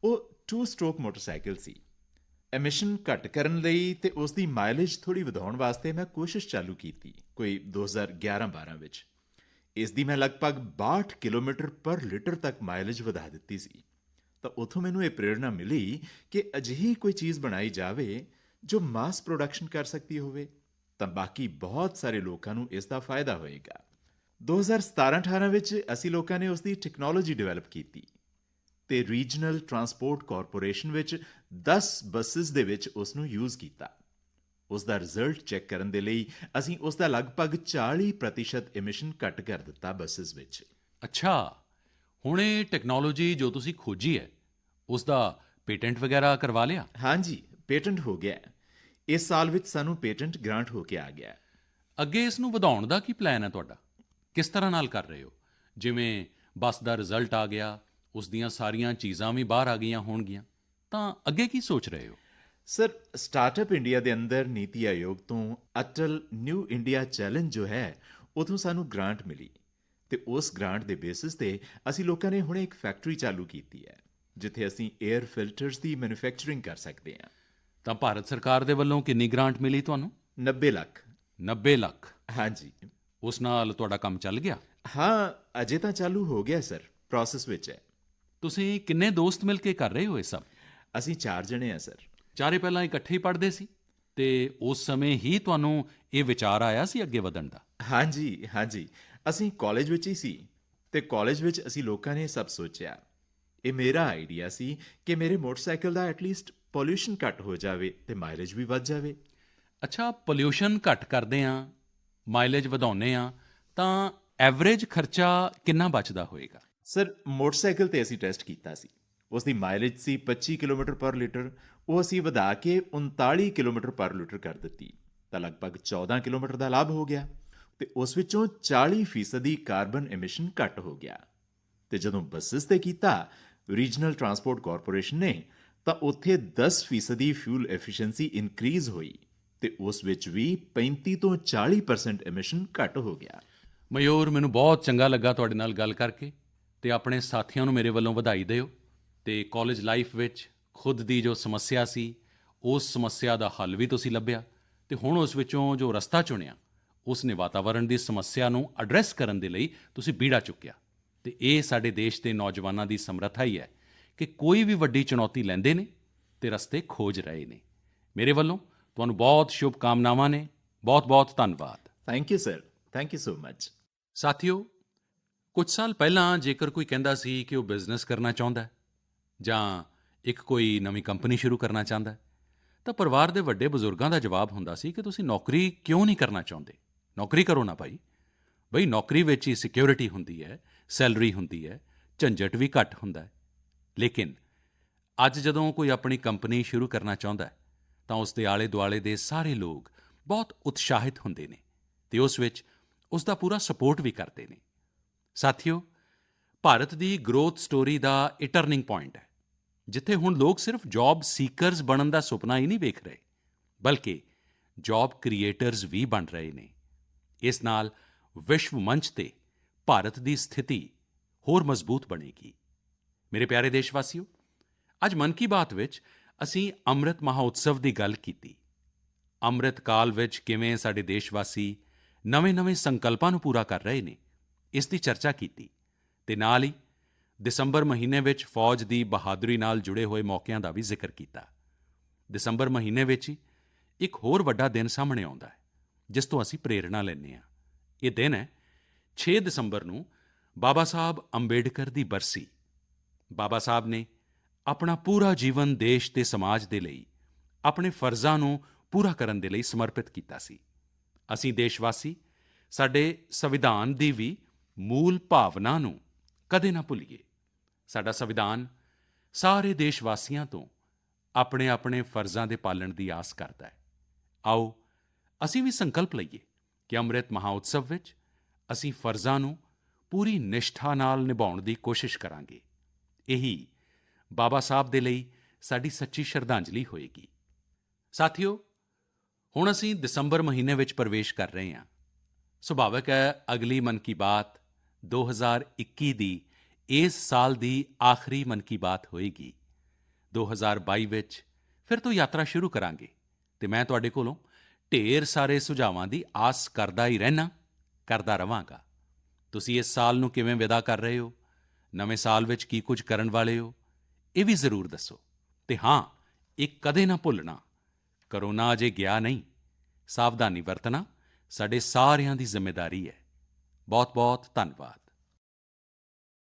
ਉਹ 2 ਸਟ੍ਰੋਕ ਮੋਟਰਸਾਈਕਲ ਸੀ। ਐਮਿਸ਼ਨ ਘੱਟ ਕਰਨ ਲਈ ਅਤੇ ਉਸ ਦੀ ਮਾਈਲੇਜ ਥੋੜ੍ਹੀ ਵਧਾਉਣ ਵਾਸਤੇ ਮੈਂ ਕੋਸ਼ਿਸ਼ ਚਾਲੂ ਕੀਤੀ ਕੋਈ 2011-12 ਵਿੱਚ। ਇਸ ਦੀ ਮੈਂ ਲਗਭਗ 62 ਕਿਲੋਮੀਟਰ ਪਰ ਲੀਟਰ ਤੱਕ ਮਾਈਲੇਜ ਵਧਾ ਦਿੱਤੀ ਸੀ। ਤਾਂ ਉੱਥੋਂ ਮੈਨੂੰ ਇਹ ਪ੍ਰੇਰਣਾ ਮਿਲੀ ਕਿ ਅਜਿਹੀ ਕੋਈ ਚੀਜ਼ ਬਣਾਈ ਜਾਵੇ ਜੋ ਮਾਸ ਪ੍ਰੋਡਕਸ਼ਨ ਕਰ ਸਕਦੀ ਹੋਵੇ, ਤਾਂ ਬਾਕੀ ਬਹੁਤ ਸਾਰੇ ਲੋਕਾਂ ਨੂੰ ਇਸ ਦਾ ਫਾਇਦਾ ਹੋਏਗਾ। 2017-18 ਵਿੱਚ ਅਸੀਂ ਲੋਕਾਂ ਨੇ ਉਸ ਦੀ ਟੈਕਨੋਲੋਜੀ ਡਿਵੈਲਪ ਕੀਤੀ ਅਤੇ ਰੀਜਨਲ ਟਰਾਂਸਪੋਰਟ ਕਾਰਪੋਰੇਸ਼ਨ ਵਿੱਚ 10 ਬੱਸਿਸ ਦੇ ਵਿੱਚ ਉਸ ਨੂੰ ਯੂਜ਼ ਕੀਤਾ। ਉਸ ਦਾ ਰਿਜ਼ਲਟ ਚੈੱਕ ਕਰਨ ਦੇ ਲਈ ਅਸੀਂ ਉਸ ਦਾ ਲਗਭਗ 40% ਐਮਿਸ਼ਨ ਘੱਟ ਕਰ ਦਿੱਤਾ ਬੱਸਿਸ ਵਿੱਚ। ਅੱਛਾ, ਹੁਣ ਇਹ ਟੈਕਨੋਲੋਜੀ ਜੋ ਤੁਸੀਂ ਖੋਜੀ ਹੈ ਉਸ ਦਾ ਪੇਟੈਂਟ ਵਗੈਰਾ ਕਰਵਾ ਲਿਆ? ਹਾਂਜੀ, ਪੇਟੈਂਟ ਹੋ ਗਿਆ। ਇਸ ਸਾਲ ਵਿੱਚ ਸਾਨੂੰ ਪੇਟੈਂਟ ਗ੍ਰਾਂਟ ਹੋ ਕੇ ਆ ਗਿਆ। ਅੱਗੇ ਇਸ ਨੂੰ ਵਧਾਉਣ ਦਾ ਕੀ ਪਲਾਨ ਹੈ ਤੁਹਾਡਾ? ਕਿਸ ਤਰ੍ਹਾਂ ਨਾਲ ਕਰ ਰਹੇ ਹੋ? ਜਿਵੇਂ ਬੱਸ ਦਾ ਰਿਜ਼ਲਟ ਆ ਗਿਆ, ਉਸ ਦੀਆਂ ਸਾਰੀਆਂ ਚੀਜ਼ਾਂ ਵੀ ਬਾਹਰ ਆ ਗਈਆਂ ਹੋਣਗੀਆਂ, ਤਾਂ ਅੱਗੇ ਕੀ ਸੋਚ ਰਹੇ ਹੋ? ਸਰ, ਸਟਾਰਟਅਪ ਇੰਡੀਆ ਦੇ ਅੰਦਰ ਨੀਤੀ ਆਯੋਗ ਤੋਂ ਅਟਲ ਨਿਊ ਇੰਡੀਆ ਚੈਲੰਜ ਜੋ ਹੈ ਉਥੋਂ ਸਾਨੂੰ ਗ੍ਰਾਂਟ ਮਿਲੀ ਅਤੇ ਉਸ ਗ੍ਰਾਂਟ ਦੇ ਬੇਸਿਸ ਤੇ ਅਸੀਂ ਲੋਕਾਂ ਨੇ ਹੁਣੇ ਇੱਕ ਫੈਕਟਰੀ ਚਾਲੂ ਕੀਤੀ ਹੈ ਜਿੱਥੇ ਅਸੀਂ 에ਅਰ ਫਿਲਟਰਸ ਦੀ ਮੈਨੂਫੈਕਚਰਿੰਗ ਕਰ ਸਕਦੇ ਹਾਂ। ਤਾਂ ਭਾਰਤ ਸਰਕਾਰ ਦੇ ਵੱਲੋਂ ਕਿੰਨੀ ਗ੍ਰਾਂਟ ਮਿਲੀ ਤੁਹਾਨੂੰ? 90 ਲੱਖ। 90 ਲੱਖ? ਹਾਂਜੀ। ਉਸ ਨਾਲ ਤੁਹਾਡਾ ਕੰਮ ਚੱਲ ਗਿਆ? ਹਾਂ, ਅਜੇ ਤਾਂ ਚਾਲੂ ਹੋ ਗਿਆ ਸਰ, ਪ੍ਰੋਸੈਸ ਵਿੱਚ ਹੈ। ਤੁਸੀਂ ਕਿੰਨੇ ਦੋਸਤ ਮਿਲ ਕੇ ਕਰ ਰਹੇ ਹੋ ਇਹ ਸਭ? ਅਸੀਂ 4 ਜਣੇ ਹਾਂ ਸਰ। ਚਾਰੇ ਪਹਿਲਾਂ ਇਕੱਠੇ ਹੀ ਪੜ੍ਹਦੇ ਸੀ ਅਤੇ ਉਸ ਸਮੇਂ ਹੀ ਤੁਹਾਨੂੰ ਇਹ ਵਿਚਾਰ ਆਇਆ ਸੀ ਅੱਗੇ ਵਧਣ ਦਾ? ਹਾਂਜੀ ਹਾਂਜੀ, ਅਸੀਂ ਕਾਲਜ ਵਿੱਚ ਹੀ ਸੀ ਅਤੇ ਕਾਲਜ ਵਿੱਚ ਅਸੀਂ ਲੋਕਾਂ ਨੇ ਸਭ ਸੋਚਿਆ। ਇਹ ਮੇਰਾ ਆਈਡੀਆ ਸੀ ਕਿ ਮੇਰੇ ਮੋਟਰਸਾਈਕਲ ਦਾ ਐਟਲੀਸਟ ਪੋਲਿਊਸ਼ਨ ਘੱਟ ਹੋ ਜਾਵੇ ਅਤੇ ਮਾਈਲੇਜ ਵੀ ਵੱਧ ਜਾਵੇ। ਅੱਛਾ, ਪੋਲਿਊਸ਼ਨ ਘੱਟ ਕਰਦੇ ਹਾਂ, ਮਾਈਲੇਜ ਵਧਾਉਂਦੇ ਹਾਂ, ਤਾਂ ਐਵਰੇਜ ਖਰਚਾ ਕਿੰਨਾ ਬਚਦਾ ਹੋਏਗਾ? ਸਰ, ਮੋਟਰਸਾਈਕਲ 'ਤੇ ਅਸੀਂ ਟੈਸਟ ਕੀਤਾ ਸੀ। ਉਸ ਦੀ ਮਾਈਲੇਜ ਸੀ 25 ਕਿਲੋਮੀਟਰ ਪਰ ਲੀਟਰ। ਉਹ ਅਸੀਂ ਵਧਾ ਕੇ 39 ਕਿਲੋਮੀਟਰ ਪਰ ਲੀਟਰ ਕਰ ਦਿੱਤੀ, ਤਾਂ ਲਗਭਗ 14 ਕਿਲੋਮੀਟਰ ਦਾ ਲਾਭ ਹੋ ਗਿਆ ਅਤੇ ਉਸ ਵਿੱਚੋਂ 40% ਕਾਰਬਨ ਐਮਿਸ਼ਨ ਘੱਟ ਹੋ ਗਿਆ। ਅਤੇ ਜਦੋਂ ਬੱਸਿਸ 'ਤੇ ਕੀਤਾ ਰੀਜਨਲ ਟਰਾਂਸਪੋਰਟ ਕਾਰਪੋਰੇਸ਼ਨ ਨੇ, ਤਾਂ ਉੱਥੇ 10% ਫਿਊਲ ਐਫੀਸ਼ੀਐਂਸੀ ਇਨਕਰੀਜ਼ ਹੋਈ ਅਤੇ ਉਸ ਵਿੱਚ ਵੀ 35 ਤੋਂ 40% ਐਮਿਸ਼ਨ ਘੱਟ ਹੋ ਗਿਆ। ਮਯੂਰ, ਮੈਨੂੰ ਬਹੁਤ ਚੰਗਾ ਲੱਗਾ ਤੁਹਾਡੇ ਨਾਲ ਗੱਲ ਕਰਕੇ ਅਤੇ ਆਪਣੇ ਸਾਥੀਆਂ ਨੂੰ ਮੇਰੇ ਵੱਲੋਂ ਵਧਾਈ ਦਿਓ ਅਤੇ ਕਾਲਜ ਲਾਈਫ ਵਿੱਚ ਖੁਦ ਦੀ ਜੋ ਸਮੱਸਿਆ ਸੀ ਉਸ ਸਮੱਸਿਆ ਦਾ ਹੱਲ ਵੀ ਤੁਸੀਂ ਲੱਭਿਆ ਅਤੇ ਹੁਣ ਉਸ ਵਿੱਚੋਂ ਜੋ ਰਸਤਾ ਚੁਣਿਆ ਉਸ ਨੇ ਵਾਤਾਵਰਣ ਦੀ ਸਮੱਸਿਆ ਨੂੰ ਐਡਰੈਸ ਕਰਨ ਦੇ ਲਈ ਤੁਸੀਂ ਬੀੜਾ ਚੁੱਕਿਆ। ਅਤੇ ਇਹ ਸਾਡੇ ਦੇਸ਼ ਦੇ ਨੌਜਵਾਨਾਂ ਦੀ ਸਮਰੱਥਾ ਹੀ ਹੈ ਕਿ ਕੋਈ ਵੀ ਵੱਡੀ ਚੁਣੌਤੀ ਲੈਂਦੇ ਨੇ ਅਤੇ ਰਸਤੇ ਖੋਜ ਰਹੇ ਨੇ। ਮੇਰੇ ਵੱਲੋਂ ਤੁਹਾਨੂੰ ਬਹੁਤ ਸ਼ੁਭ ਕਾਮਨਾਵਾਂ ਨੇ। ਬਹੁਤ ਬਹੁਤ ਧੰਨਵਾਦ। Thank you sir, thank you so much. ਸਾਥੀਓ, ਕੁਝ ਸਾਲ ਪਹਿਲਾਂ ਜੇਕਰ ਕੋਈ ਕਹਿੰਦਾ ਸੀ ਕਿ ਉਹ ਬਿਜ਼ਨਸ ਕਰਨਾ ਚਾਹੁੰਦਾ ਹੈ ਜਾਂ ਇੱਕ ਕੋਈ ਨਵੀਂ ਕੰਪਨੀ ਸ਼ੁਰੂ ਕਰਨਾ ਚਾਹੁੰਦਾ ਹੈ, ਤਾਂ ਪਰਿਵਾਰ ਦੇ ਵੱਡੇ ਬਜ਼ੁਰਗਾਂ ਦਾ ਜਵਾਬ ਹੁੰਦਾ ਸੀ ਕਿ ਤੁਸੀਂ ਨੌਕਰੀ ਕਿਉਂ ਨਹੀਂ ਕਰਨਾ ਚਾਹੁੰਦੇ? ਨੌਕਰੀ ਕਰੋ ਨਾ ਭਾਈ। ਬਈ ਨੌਕਰੀ ਵਿੱਚ ਹੀ ਸਿਕਿਉਰਿਟੀ ਹੁੰਦੀ ਹੈ, ਸੈਲਰੀ ਹੁੰਦੀ ਹੈ, ਝੰਜਟ ਵੀ ਘੱਟ ਹੁੰਦਾ ਹੈ। ਲੇਕਿਨ ਅੱਜ ਜਦੋਂ ਕੋਈ ਆਪਣੀ ਕੰਪਨੀ ਸ਼ੁਰੂ ਕਰਨਾ ਚਾਹੁੰਦਾ ਹੈ ਤਾਂ ਉਸ ਦੇ ਆਲੇ ਦੁਆਲੇ ਦੇ ਸਾਰੇ ਲੋਕ ਬਹੁਤ ਉਤਸ਼ਾਹਿਤ ਹੁੰਦੇ ਨੇ ਅਤੇ ਉਸ ਵਿੱਚ ਉਸ ਦਾ ਪੂਰਾ ਸਪੋਰਟ ਵੀ ਕਰਦੇ ਨੇ। ਸਾਥੀਓ, ਭਾਰਤ ਦੀ ਗਰੋਥ ਸਟੋਰੀ ਦਾ ਇਹ ਟਰਨਿੰਗ ਪੁਆਇੰਟ ਹੈ ਜਿੱਥੇ ਹੁਣ ਲੋਕ ਸਿਰਫ ਜੌਬ ਸੀਕਰਸ ਬਣਨ ਦਾ ਸੁਪਨਾ ਹੀ ਨਹੀਂ ਵੇਖ ਰਹੇ, ਬਲਕਿ ਜੌਬ ਕ੍ਰੀਏਟਰਸ ਵੀ ਬਣ ਰਹੇ ਨੇ। ਇਸ ਨਾਲ ਵਿਸ਼ਵ ਮੰਚ ਤੇ ਭਾਰਤ ਦੀ ਸਥਿਤੀ ਹੋਰ ਮਜ਼ਬੂਤ ਬਣੇਗੀ। ਮੇਰੇ ਪਿਆਰੇ ਦੇਸ਼ਵਾਸੀਓ, ਅੱਜ ਮਨ ਕੀ ਬਾਤ ਵਿੱਚ ਅਸੀਂ ਅੰਮ੍ਰਿਤ ਮਹੋਤਸਵ ਦੀ ਗੱਲ ਕੀਤੀ। ਅੰਮ੍ਰਿਤ ਕਾਲ ਵਿੱਚ ਕਿਵੇਂ ਸਾਡੇ ਦੇਸ਼ਵਾਸੀ ਨਵੇਂ-ਨਵੇਂ ਸੰਕਲਪਾਂ ਨੂੰ ਪੂਰਾ ਕਰ ਰਹੇ ਨੇ, ਇਸ ਦੀ ਚਰਚਾ ਕੀਤੀ ਤੇ ਨਾਲ ਹੀ ਦਸੰਬਰ ਮਹੀਨੇ ਵਿੱਚ ਫੌਜ ਦੀ ਬਹਾਦਰੀ ਨਾਲ ਜੁੜੇ ਹੋਏ ਮੌਕਿਆਂ ਦਾ ਵੀ ਜ਼ਿਕਰ ਕੀਤਾ। ਦਸੰਬਰ ਮਹੀਨੇ ਵਿੱਚ ਹੀ ਇੱਕ ਹੋਰ ਵੱਡਾ ਦਿਨ ਸਾਹਮਣੇ ਆਉਂਦਾ ਹੈ, ਜਿਸ ਤੋਂ ਅਸੀਂ ਪ੍ਰੇਰਣਾ ਲੈਂਦੇ ਹਾਂ। ਇਹ ਦਿਨ ਹੈ 6 ਦਸੰਬਰ ਨੂੰ ਬਾਬਾ ਸਾਹਿਬ ਅੰਬੇਡਕਰ ਦੀ ਬਰਸੀ। ਬਾਬਾ ਸਾਹਿਬ ਨੇ ਆਪਣਾ ਪੂਰਾ ਜੀਵਨ ਦੇਸ਼ ਤੇ ਸਮਾਜ ਦੇ ਲਈ ਆਪਣੇ ਫਰਜ਼ਾਂ ਨੂੰ ਪੂਰਾ ਕਰਨ ਦੇ ਲਈ ਸਮਰਪਿਤ ਕੀਤਾ ਸੀ। ਅਸੀਂ ਦੇਸ਼ਵਾਸੀ ਸਾਡੇ ਸੰਵਿਧਾਨ ਦੀ ਵੀ ਮੂਲ ਭਾਵਨਾ ਨੂੰ ਕਦੇ ਨਾ ਭੁੱਲੀਏ। ਸਾਡਾ ਸੰਵਿਧਾਨ ਸਾਰੇ ਦੇਸ਼ਵਾਸੀਆਂ ਤੋਂ ਆਪਣੇ-ਆਪਣੇ ਫਰਜ਼ਾਂ ਦੇ ਪਾਲਣ ਦੀ ਆਸ ਕਰਦਾ ਹੈ। ਆਓ ਅਸੀਂ ਵੀ ਸੰਕਲਪ ਲਈਏ ਕਿ ਅੰਮ੍ਰਿਤ ਮਹੋਤਸਵ ਵਿੱਚ ਅਸੀਂ ਫਰਜ਼ਾਂ ਨੂੰ ਪੂਰੀ ਨਿਸ਼ਠਾ ਨਾਲ ਨਿਭਾਉਣ ਦੀ ਕੋਸ਼ਿਸ਼ ਕਰਾਂਗੇ। ਇਹੀ ਬਾਬਾ ਸਾਹਿਬ ਦੇ ਲਈ ਸਾਡੀ ਸੱਚੀ ਸ਼ਰਧਾਂਜਲੀ ਹੋਏਗੀ। ਸਾਥੀਓ, ਹੁਣ ਅਸੀਂ ਦਸੰਬਰ ਮਹੀਨੇ ਵਿੱਚ ਪ੍ਰਵੇਸ਼ ਕਰ ਰਹੇ ਹਾਂ। ਸੁਭਾਵਿਕ ਹੈ ਅਗਲੀ ਮਨ ਕੀ ਬਾਤ 2021 ਦੀ ਇਸ ਸਾਲ ਦੀ ਆਖਰੀ ਮਨ ਕੀ ਬਾਤ ਹੋਏਗੀ। 2022 ਵਿੱਚ ਫਿਰ ਤੋਂ ਯਾਤਰਾ ਸ਼ੁਰੂ ਕਰਾਂਗੇ ਤੇ ਮੈਂ ਤੁਹਾਡੇ ਕੋਲੋਂ ਢੇਰ ਸਾਰੇ ਸੁਝਾਵਾਂ ਦੀ ਆਸ ਕਰਦਾ ਹੀ ਰਹਿਣਾ, ਕਰਦਾ ਰਹਾਂਗਾ। ਤੁਸੀਂ ਇਸ ਸਾਲ ਨੂੰ ਕਿਵੇਂ ਵਿਦਾ ਕਰ ਰਹੇ ਹੋ, ਨਵੇਂ ਸਾਲ ਵਿੱਚ ਕੀ ਕੁਝ ਕਰਨ ਵਾਲੇ ਹੋ, ਇਹ ਵੀ ਜ਼ਰੂਰ ਦੱਸੋ। ਤੇ ਹਾਂ, ਇਹ ਕਦੇ ਨਾ ਭੁੱਲਣਾ, ਕਰੋਨਾ ਅਜੇ ਗਿਆ ਨਹੀਂ। ਸਾਵਧਾਨੀ ਵਰਤਣਾ ਸਾਡੇ ਸਾਰਿਆਂ ਦੀ ਜ਼ਿੰਮੇਵਾਰੀ ਹੈ। ਬਹੁਤ-ਬਹੁਤ ਧੰਨਵਾਦ।